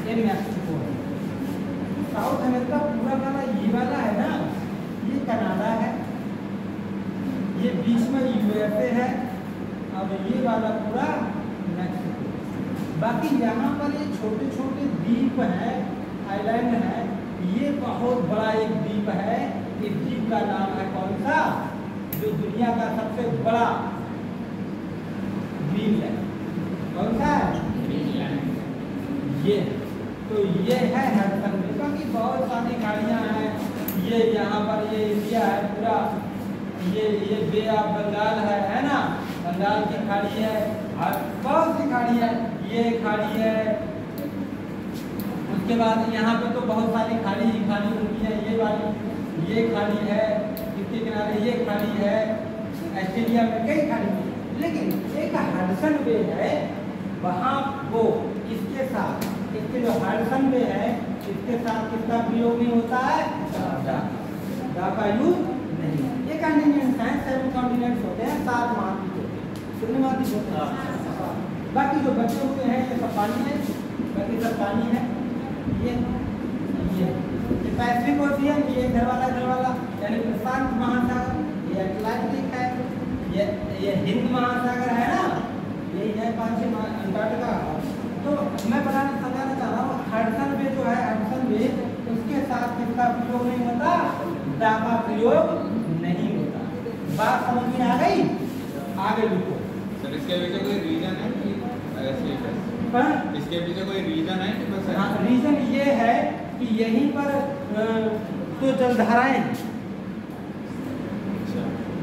ये मैक्सिको है। साउथ अमेरिका पूरा वाला ये वाला है ना, ये कनाडा है, ये बीच में यूएसए है, और ये वाला पूरा मैक्सिको। बाकी यहाँ पर ये छोटे छोटे द्वीप हैं, आइलैंड है। ये बहुत बड़ा एक द्वीप है, इस द्वीप का नाम है कौन सा? जो दुनिया का सबसे बड़ा द्वीप है, कौन सा है? ये तो ये है हडसन अमेरिका की बहुत सारी खाड़ियाँ हैं। ये यहाँ पर ये इंडिया है पूरा, ये बे ऑफ बंगाल है ना, बंगाल की खाड़ी है, बहुत सी खाड़ी है, ये खाड़ी है। उसके बाद यहाँ पे तो बहुत सारी खाड़ी ही खाड़ी होती है, ये वाली ये खाड़ी है, इसके किनारे ये खाड़ी है, ऑस्ट्रेलिया में कई खाड़ी है। लेकिन एक हडसन बे है, वहाँ वो इसके साथ, इसके जो हडसन बे है, इसके साथ किसका प्रयोग नहीं होता है? दा का यूज नहीं। ये कॉन्टिनेंट्स हैं, 7 कॉन्टिनेंट्स होते हैं, 7 महाद्वीप होते हैं, कितने महाद्वीप होते हैं? बाकी जो बचे हुए हैं ये सब पानी है, बाकी सब पानी है। ये पैसिफिक ओशियन, ये इधर वाला यानी प्रशांत महासागर, ये अटलांटिक है, ये हिंद महासागर है ना, यही है पांचवी अंटार्कटिका। तो मैं समझाना चाह रहा हूँ, हडसन बे जो है, हडसन बे, उसके साथ किसका प्रयोग नहीं होता? दा का प्रयोग नहीं होता। बात समझ में आ गई? आगे लिखो। सर इसके पीछे कोई रीजन है कि ऐसे ही बस? इसके पीछे कोई रीजन है कि बस? हाँ, रीजन ये है कि यहीं पर दो जलधाराएं हैं,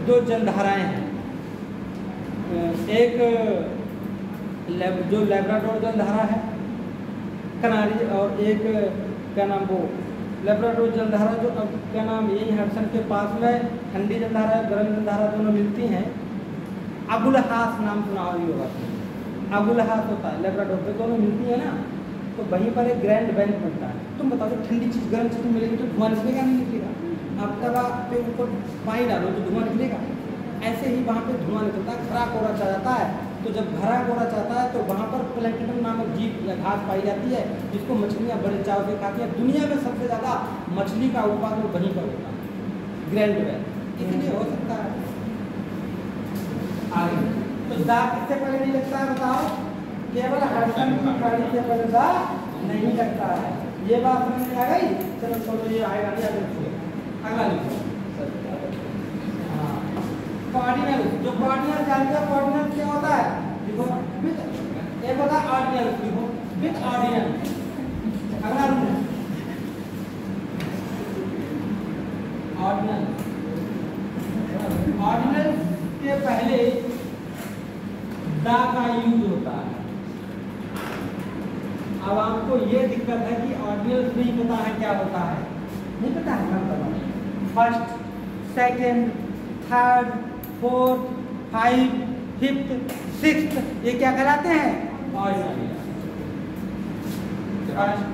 दो जलधाराएं हैं। एक जो लैब्राडोर जलधारा है कनारी, और एक क्या नाम वो लैब्राडोर जलधारा जो अब क्या नाम यही हडसन के पास में ठंडी जलधारा है, गर्म जलधारा दोनों मिलती हैं। अबुलहास नाम सुना होगा, अबुलहास होता है लैब्राडोर पे, दोनों मिलती है ना, तो वहीं पर एक ग्रैंड बैंक बनता है। तुम बताओ तो ठंडी चीज़ गर्म चीज़ मिलेगी तो धुआं निकलेगा नहीं निकलेगा? आप तवा पे ऊपर पानी डालो तो धुआं निकलेगा। ऐसे ही वहाँ पे धुआं निकलता है, खरा कोरा चाह जाता है। तो जब भरा कोरा चाहता है तो वहाँ पर प्लैंकटन नामक जीव या घास पाई जाती है, जिसको मछलियाँ बड़े चाव से खाती हैं। दुनिया में सबसे ज़्यादा मछली का उत्पादन वहीं पर होता है, ग्रैंड बैंक, इसलिए हो सकता है। आगे तो दा किससे पहले नहीं लगता है बताओ? केवल हडसन की खाड़ी से पहले दा नहीं लगता है। ये बात समझ में आ गई? चलो छोड़ो, ये आएगा नहीं, आगे लिखो, अगला लिखो। कॉर्डिनल, जो कॉर्डिनल जानते हो, कॉर्डिनल क्या होता है? देखो विद, एक होता है ऑर्डिनल, देखो विद ऑर्डिनल। अगला रूल ऑर्डिनल, ऑर्डिनल के पहले दा का यूज होता है। अब आपको ये दिक्कत है कि ऑर्डिनल नहीं पता है क्या होता है, नहीं पता है, मैं बताऊँ। First, second, third, fourth, 5, 5th, 6th, ये क्या कहलाते हैं? ऑर्डिनल। फर्स्ट,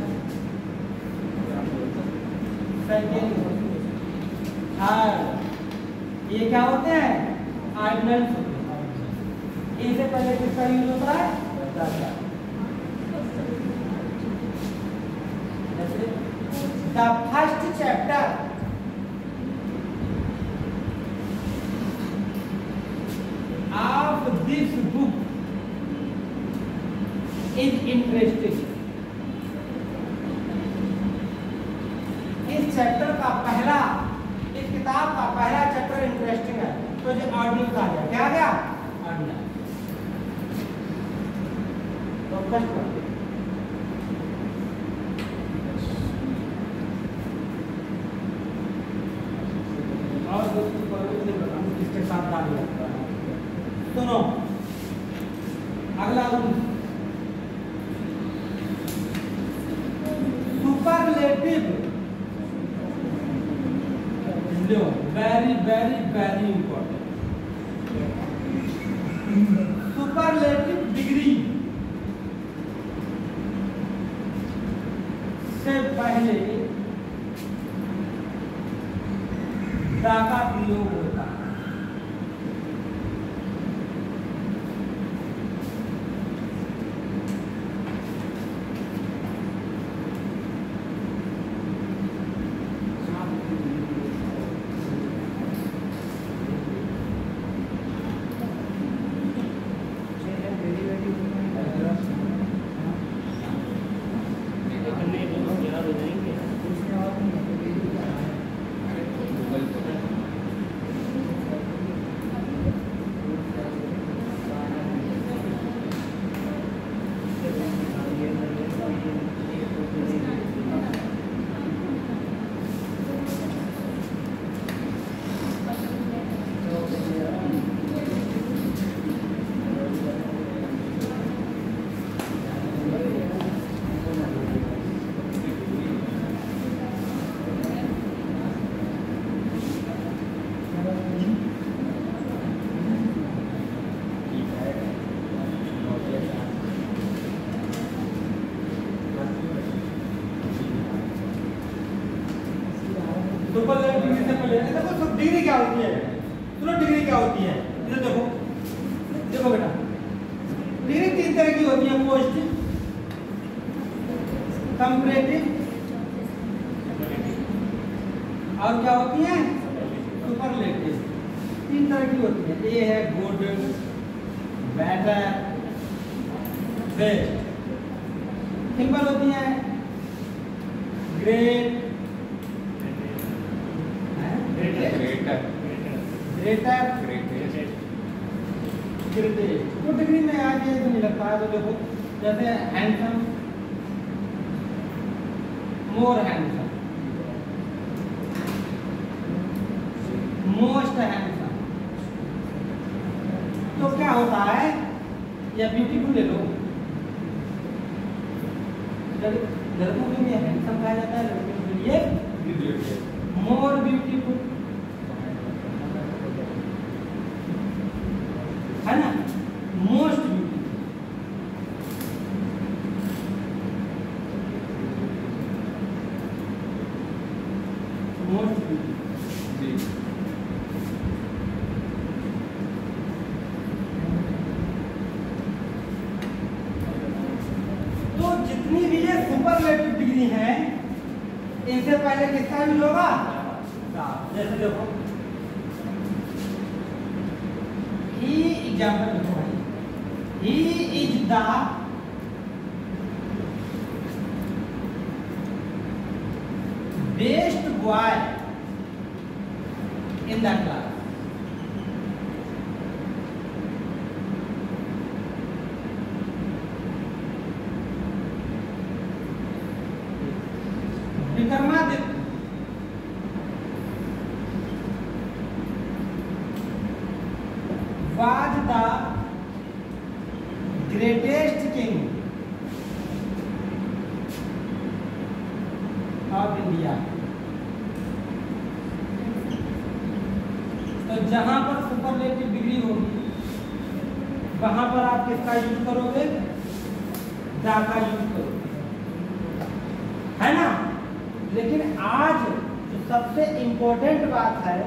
सेकंड, थर्ड, ये क्या होते हैं? ऑर्डिनल। इनसे पहले किसका यूज होता है? The first chapter of this book is interesting। इस चैप्टर का पहला, इस किताब का पहला चैप्टर इंटरेस्टिंग है, तो जो ऑर्डिनल का गया, क्या गया? ऑर्डिनल। तो फर्स्ट और इसके साथ डाल लगता है। सुनो अगला superlative. Very very very important. Superlative degree से पहले दा का प्रयोग होता है। सुपरलेटिव डिग्री से पहले देखो डिग्री क्या होती है? सुनो डिग्री क्या होती है? इधर देखो, देखो बेटा, डिग्री 3 तरह की होती है। पोस्ट, कंपैरेटिव और क्या होती है? सुपरलेटिव। 3 तरह की होती है। ये है गुड, बेटर, बेस्ट। सिंपल होती है ग्रेट, ग्रेटर, ग्रेटेस्ट। तो डिग्री में आज ये नहीं लगता है। तो देखो जैसे हैंडसम, मोर हैंडसम, मोस्ट हैंडसम। तो क्या होता है? या ब्यूटीफुल ले लो, लड़कों के लिए हैंडसम कहा जाता है, लड़कियों के लिए मोर ब्यूटीफुल, है ना? Most beautiful, most beautiful. तो जितनी भी ये सुपरलेटिव डिग्री है, इनसे पहले किसका यूज होगा? जैसे देखो एग्जाम्पल देखो भाई, he is the best boy in the class. Vikramaditya was the greatest king of India। तो तो जहां पर सुपरलेटिव डिग्री होगी वहां पर आप किसका यूज करोगे? दा का यूज करोगे, है ना। लेकिन आज जो सबसे इंपॉर्टेंट बात है,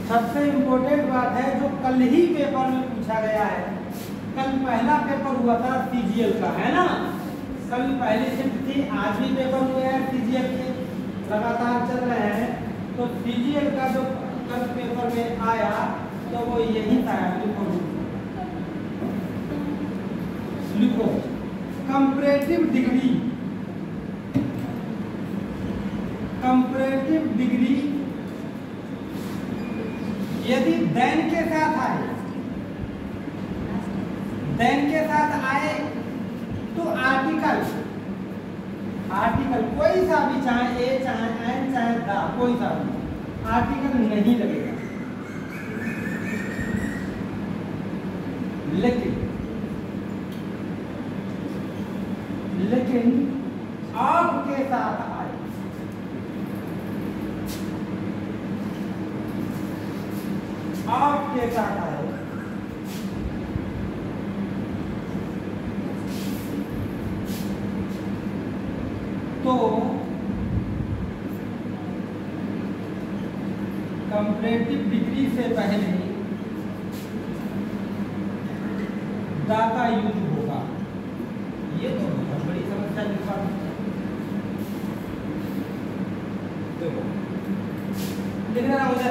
सबसे इंपॉर्टेंट बात है जो कल ही पेपर में पूछा गया है। कल पहला पेपर हुआ था सीजीएल का, है ना। कल पहली शिफ्ट थी, आज भी पेपर हुए हैं सीजीएल के, लगातार चल रहे हैं। तो सीजीएल का जो कल पेपर में आया तो वो यही था, लिखो कंपैरेटिव डिग्री, कंपैरेटिव डिग्री यदि देन के साथ आए, देन के साथ आए तो आर्टिकल, आर्टिकल कोई सा भी, चाहे ए चाहे एन चाहे दा, कोई सा भी आर्टिकल नहीं लगेगा। लेकिन आपके साथ आए, आपके साथ आए तो कंपैरेटिव डिग्री से पहले दा का यूज होगा। ये तो बहुत बड़ी समस्या लिख रहा हूं,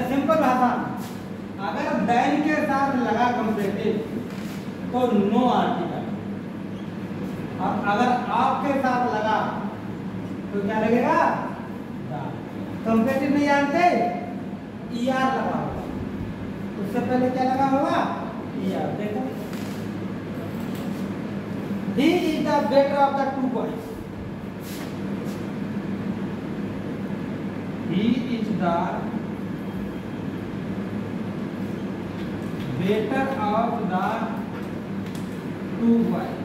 सिंपल भाषा। अगर देन के साथ लगा कंपैरेटिव तो नो आर्टिकल, और अगर आपके साथ लगा तो क्या लगेगा? कंपैरेटिव नहीं जानते, ईआर लगा होगा, उससे पहले क्या लगा होगा? ईआर। देखो, he is the better of the two boys, he is the better of the two boys.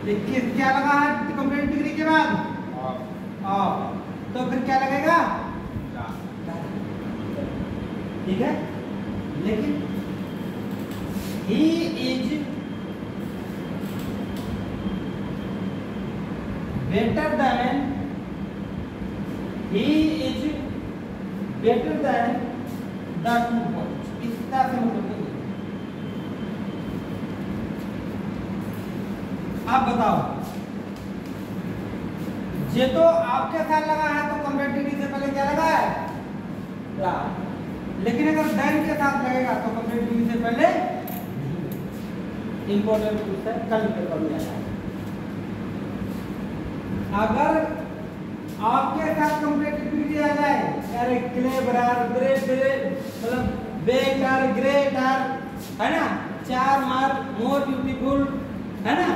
देखिए क्या लगा है कंपैरेटिव डिग्री के बाद? ऑफ। तो फिर क्या लगेगा? ठीक है। लेकिन he is better than, he is better than the two boys, इसका से मतलब नहीं। आप बताओ, ये तो आपके साथ लगा है तो कंपैरेटिव डिग्री से पहले क्या लगा है? दा। लेकिन अगर देन के साथ लगेगा तो कंपैरेटिव डिग्री से पहले नहीं। इंपॉर्टेंट क्वेश्चन कल पेपर में आया। अगर आपके साथ कंपैरेटिव डिग्री आ जाए, अरे क्लेवर, ग्रेट, मतलब बेटर, ग्रेटर, है ना, चार्मर, मोर ब्यूटीफुल, है ना,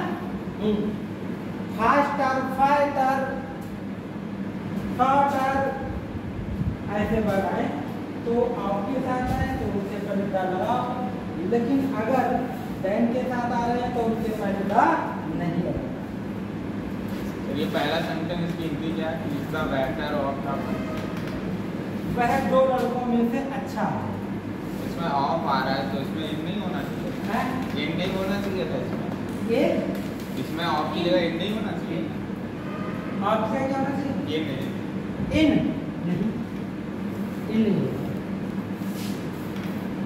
फास्टर, फाइटर, शॉर्टर, ऐसे बढ़ाए तो आपके साथ आए तो उससे पहले दा लगाओ। लेकिन अगर देन के साथ आ रहे हैं तो उससे पहले दा नहीं लगाओ। ये पहला सेंटेंस इसकी हिंदी क्या है? इसका बेटर ऑफ था, वह दो लड़कों में से अच्छा है। इसमें ऑफ आ रहा है तो इसमें इन नहीं होना चाहिए, इन नहीं होना चाहिए था इसमें। ये इसमें ऑफ की जगह इन नहीं होना चाहिए। ऑफ से क्या होना चाहिए? ये नहीं, इन नहीं, इन नहीं,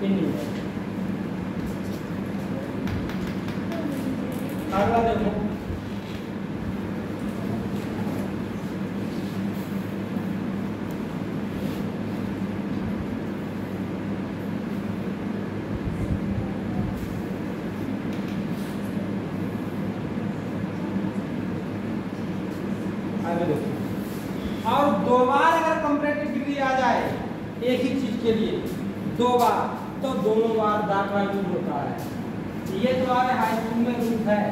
इन नहीं। अगला देखो, और दो बार अगर कंपैरेटिव डिग्री आ जाए एक ही चीज के लिए दो बार, तो दोनों बार दा का यूज होता है। ये तुम्हारे हाई स्कूल में रूल्स है,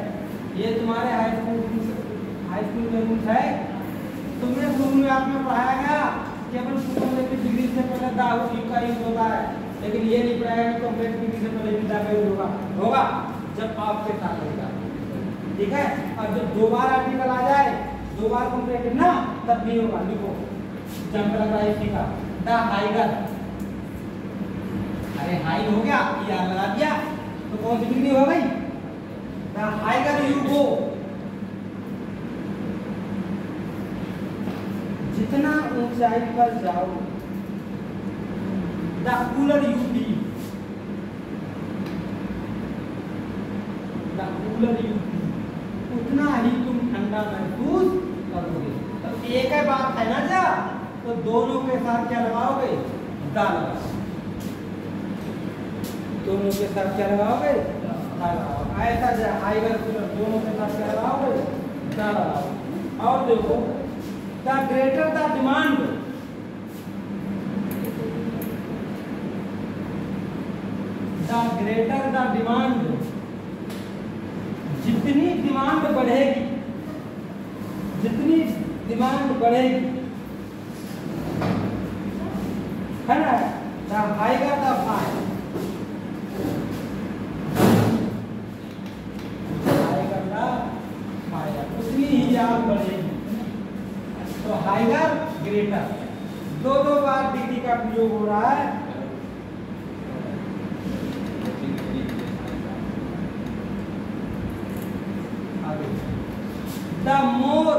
ये तुम्हारे हाई स्कूल में रूल्स है। तुम्हें शुरू में आपने पढ़ाया गया केवल सुपरलेटिव डिग्री से पहले दा का यूज होता है। लेकिन ये नहीं पढ़ाया कि कॉम्प्लेक्स डिग्री से पहले भी दा का यूज होगा जब आपके साथ रहेगा, ठीक है। और जब दो बार आर्टिकल आ जाए, दो बार कॉम्प्लेक्स ना, तब भी होगा। लिखो जंप लग रहा है इसी का, द हाइगर। अरे हाई हो गया, यार लगा दिया तो कौन सी डिग्री हो गई? द हाइगर यू गो, जितना ऊंचाई पर जाओ, the cooler you be, the cooler you be, उतना ही तुम ठंडा महसूस करोगे। तो एक ही बात है ना जा, तो दोनों के साथ क्या लगाओगे? दा लगाओ। दोनों के साथ क्या लगाओगे? दा लगाओ। ऐसा जो हाइगर कूलर दोनों के साथ क्या लगाओगे? दा लगाओ। और देखो the greater the demand, the greater the demand, जितनी डिमांड बढ़ेगी, जितनी डिमांड बढ़ेगी, है ना, the higher the fire, higher the fire, उतनी ही आग बढ़ेगी। तो हाइगर ग्रेटर, दो बार डिग्री का प्रयोग हो रहा है। The more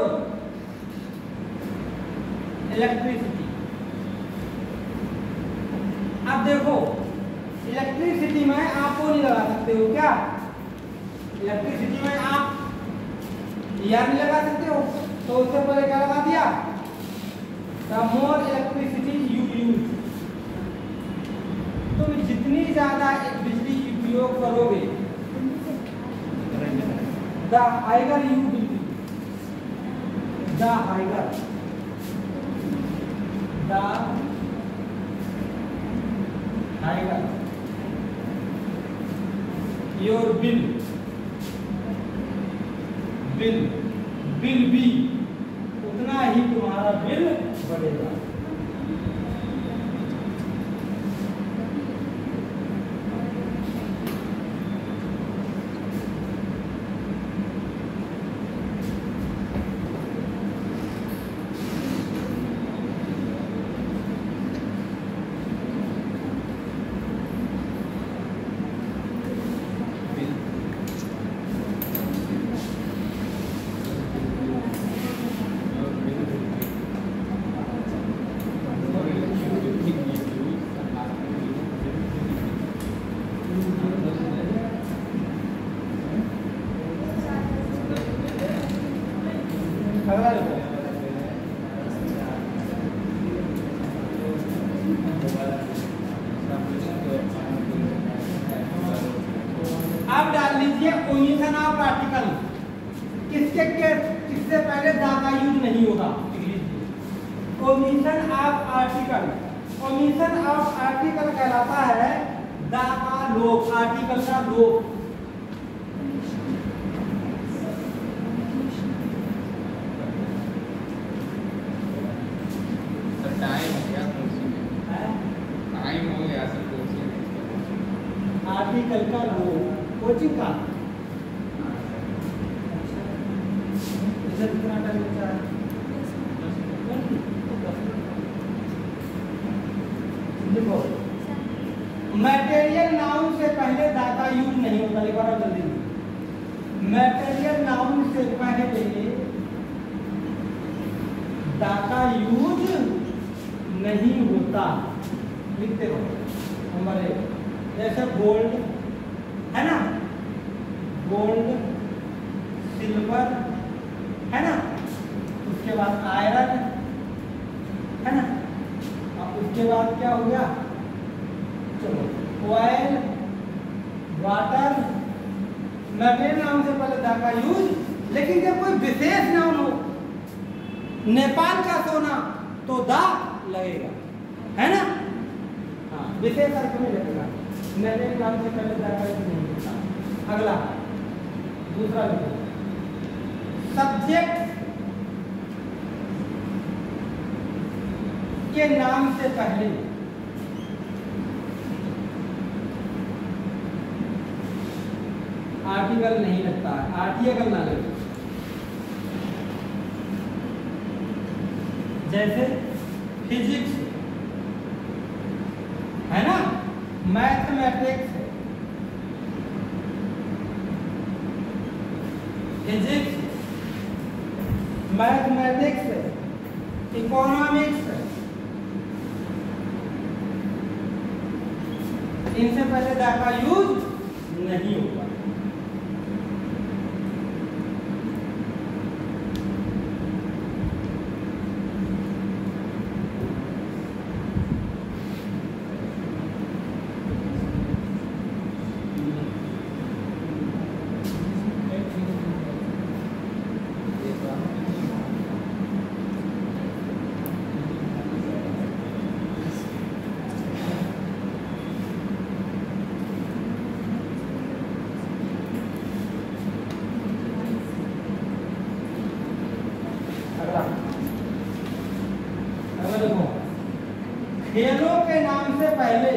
electricity. अब देखो इलेक्ट्रिसिटी में आप वो नहीं लगा सकते हो क्या? इलेक्ट्रिसिटी में आप यार नहीं लगा सकते हो, तो उससे पहले क्या लगा दिया? The more electricity you use. तुम जितनी ज्यादा बिजली उपयोग करोगे, the higher you will be, the higher, the higher your bill, bill bill be, उतना ही तुम्हारा बिल बढ़ेगा। अब डाल लीजिए ओमिशन ऑफ आर्टिकल, किससे पहले दा का यूज नहीं होगा। Omission of article, omission of article कहलाता है दा का लोप, आर्टिकल का लोप। आर्टिकल का लोप कोचिंग का कितना टाइम बचा है? देखो मटेरियल नाउन से पहले दा का यूज नहीं होता। एक बार जल्दी, मटेरियल नाउन से पहले दा का यूज नहीं होता। लिखते रहो। नंबर 1 जैसे गोल्ड है ना, गोल्ड, सिल्वर है ना, उसके बाद आयरन है ना, और उसके बाद क्या हो गया? चलो ऑयल, वाटर, मटेरियल नाउन से पहले दा का यूज। लेकिन जब कोई विशेष नाउन हो, नेपाल का सोना, तो दा लगेगा, है ना। हाँ, विशेष अर्थ में लगेगा। मटेरियल नाउन से पहले दा का यूज नहीं होता। अगला दूसरा लिखो, सब्जेक्ट के नाम से पहले आर्टिकल नहीं लगता है, आर्टिकल ना लगे। जैसे फिजिक्स है ना, मैथमेटिक्स है, फिजिक्स, मैथमेटिक्स है, इकोनॉमिक्स है, इनसे पहले दा का यूज नहीं होगा। खेलों के नाम से पहले,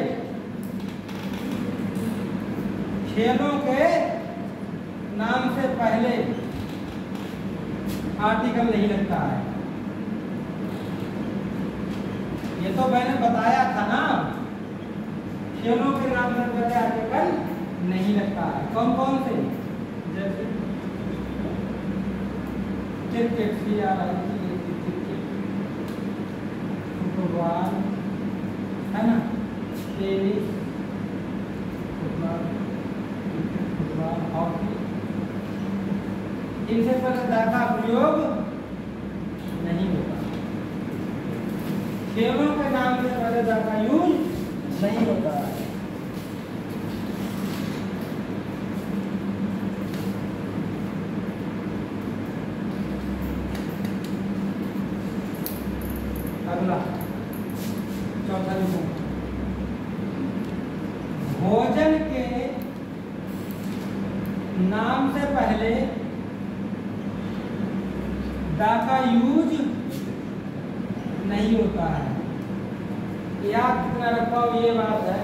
खेलों के नाम से पहले आर्टिकल नहीं लगता है। ये तो मैंने बताया था ना, खेलों के नाम से पहले आर्टिकल नहीं लगता है। कौन कौन से? जैसे क्रिकेट की आ रही है, फुटबॉल है ना, टेनिस, फुटबॉल, हॉकी, इनसे पहले दा का प्रयोग नहीं होता। खेलों के नाम से पहले दा का यूज नहीं होता है। अगला चौथा लिखो, भोजन के नाम से पहले दा का यूज नहीं होता है। याद कितना रख पाओ ये बात है।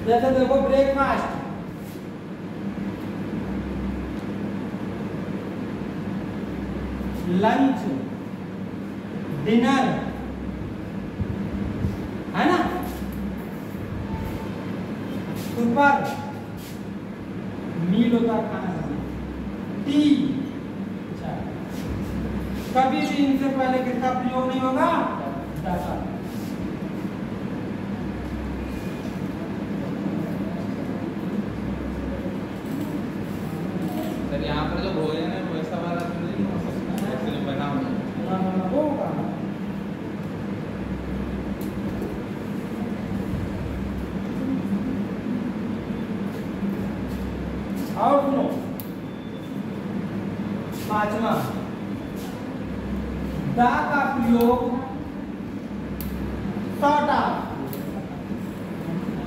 जैसे देखो ब्रेकफास्ट, लंच, डिनर है ना, सुपर मील होता खाना, टी, कभी भी इनसे पहले किसका प्रयोग नहीं होगा? दा का। सर यहाँ पर जो भोजन है वैसा वाला तो नहीं हो सकता, ऐसे जो बना होगा। और सुनो, पांचवा, दा का प्रयोग सॉर्ट ऑफ,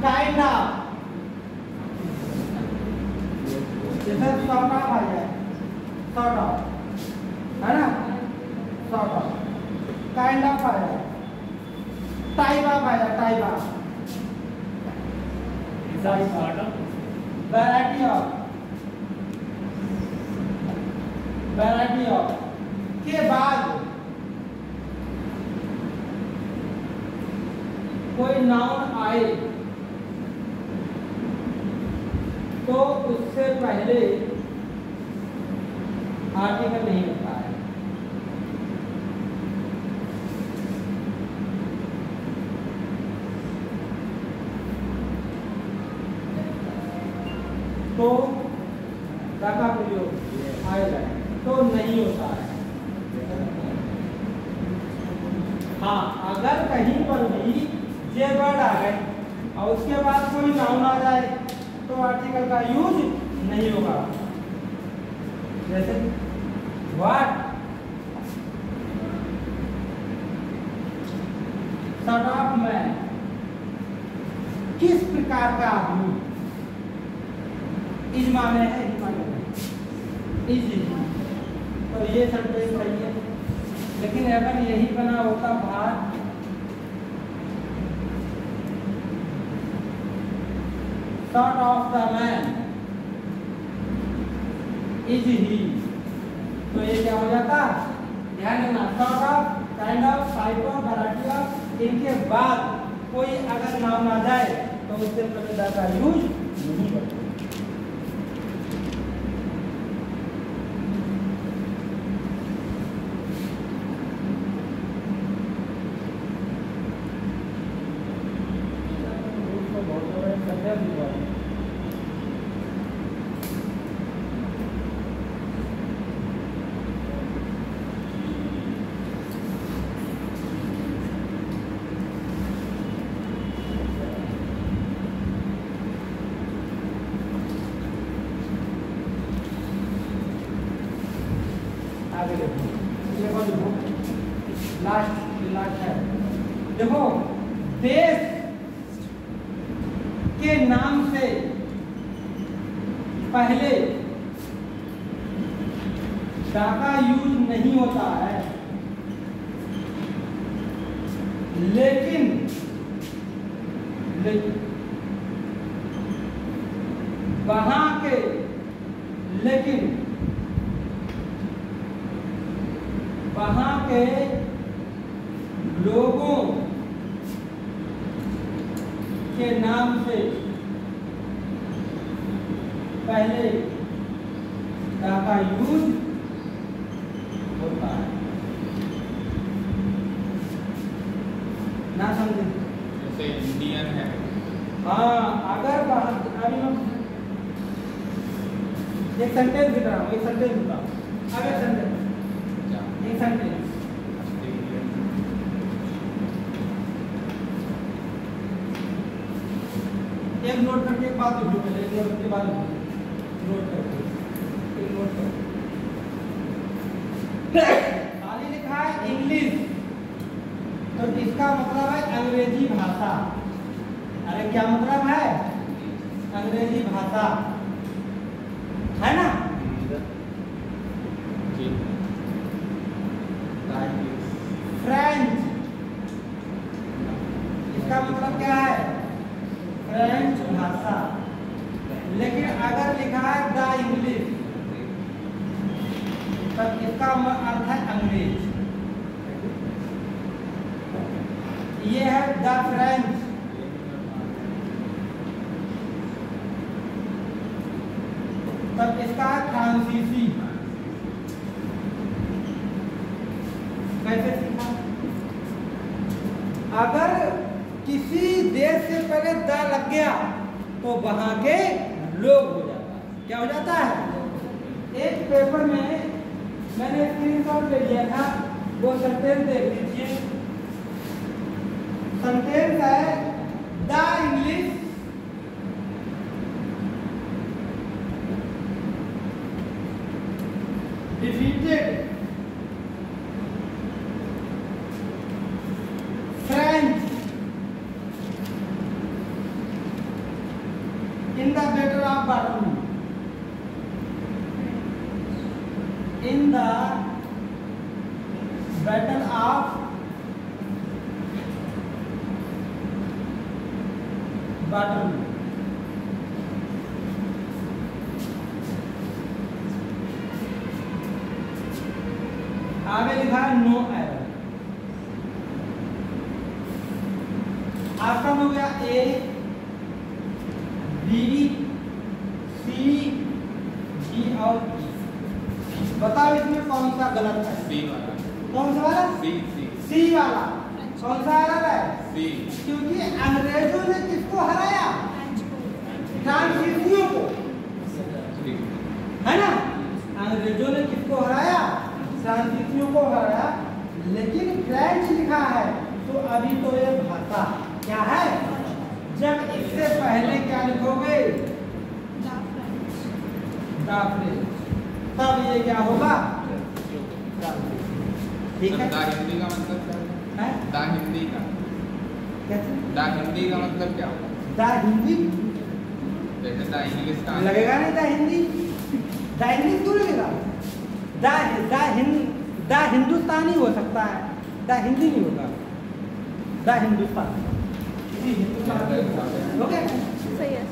काइंड ऑफ, जैसे सॉर्ट ऑफ आ जाए, सॉर्ट ऑफ है ना, सॉर्ट ऑफ, काइंड ऑफ आ जाए, टाइप ऑफ आ जाए, type of, variety of, variety of के बाद कोई नाउन आए तो उससे पहले आर्टिकल नहीं होता है। तो दा का प्रयोग आएगा तो नहीं होता है। हाँ, अगर कहीं पर भी जे वर्ड आ गए और उसके बाद कोई नाउन आ जाए तो आर्टिकल का यूज नहीं होगा। जैसे व्हाट, सॉर्ट ऑफ मैन, किस प्रकार का आदमी, इज माने है, इज, तो ये सेंटेंस सही है। लेकिन अगर यही बना होता भात, sort of the man, is he. तो ये क्या हो जाता, ध्यान देना, sort of, kind of, type of, variety of, इनके बाद कोई अगर नाम आ जाए तो उससे पहले द का यूज नहीं करते। आगे देखो, लास्ट है, देखो देश के नाम से पहले दा का यूज नहीं होता है, लेकिन वहां के वहां के लोगों के नाम से पहले दा का यूज होता है। ना समझे? जैसे इंडियन है। हाँ, अगर अभी हम एक सेंटेंस दिख रहा हूँ, एक सेंटेंस दिख रहा हूँ, अगर सेंटेंस, एक सेंटेंस, एक नोट करके एक बात लिखो, पहले एक नोट के बाद नोट करके एक नोट करके खाली लिखा है इंग्लिश, तो इसका मतलब है अंग्रेजी भाषा। अरे क्या मतलब है? अंग्रेजी भाषा है ना? फ्रेंच, इसका मतलब क्या है? फ्रेंच भाषा। लेकिन अगर लिखा है द इंग्लिश, तब इसका अर्थ है अंग्रेज। ये है द फ्रेंच, तब इसका फ्रांसीसी। कैसे सीखा? अगर किसी देश से पहले द लग गया तो वहां के लोग हो जाता है। क्या हो जाता है? एक पेपर में मैंने स्क्रीनशॉट ले लिया था, वो सेंटेंस देख लीजिए। सेंटेंस है the English defeated French in the battle of Waterloo. In the battle of Waterloo. आगे लिखा है नो एरर। आपका हो गया ए, बी, सी, जी और ई। बताओ इसमें कौन सा गलत है? सी वाला। कौन सा वाला? सी वाला। कौन सा गलत है? सी। क्योंकि अंग्रेजों ने किसको हराया? फ्रांसीसियों को, है ना? अंग्रेजों ने किसको हराया? फ्रांसीसियों को हराया। लेकिन फ्रेंच लिखा है, तो अभी तो ये भाषा क्या है? जब इससे पहले क्या लिखोगे? तब ये क्या होगा? ठीक है। दा हिंदी का मतलब क्या है? दा हिंदी का कैसे? दा हिंदी का मतलब क्या होगा? दा हिंदी जैसे दा इंग्लिश का लगेगा नहीं? दा हिंदी, दा इंग्लिश क्यों लगेगा? दा हिंदुस्तानी हो सकता है, दा हिंदी नहीं होगा। दा हिंदुस्तान, हिंदुस्तान हो गया? सही है।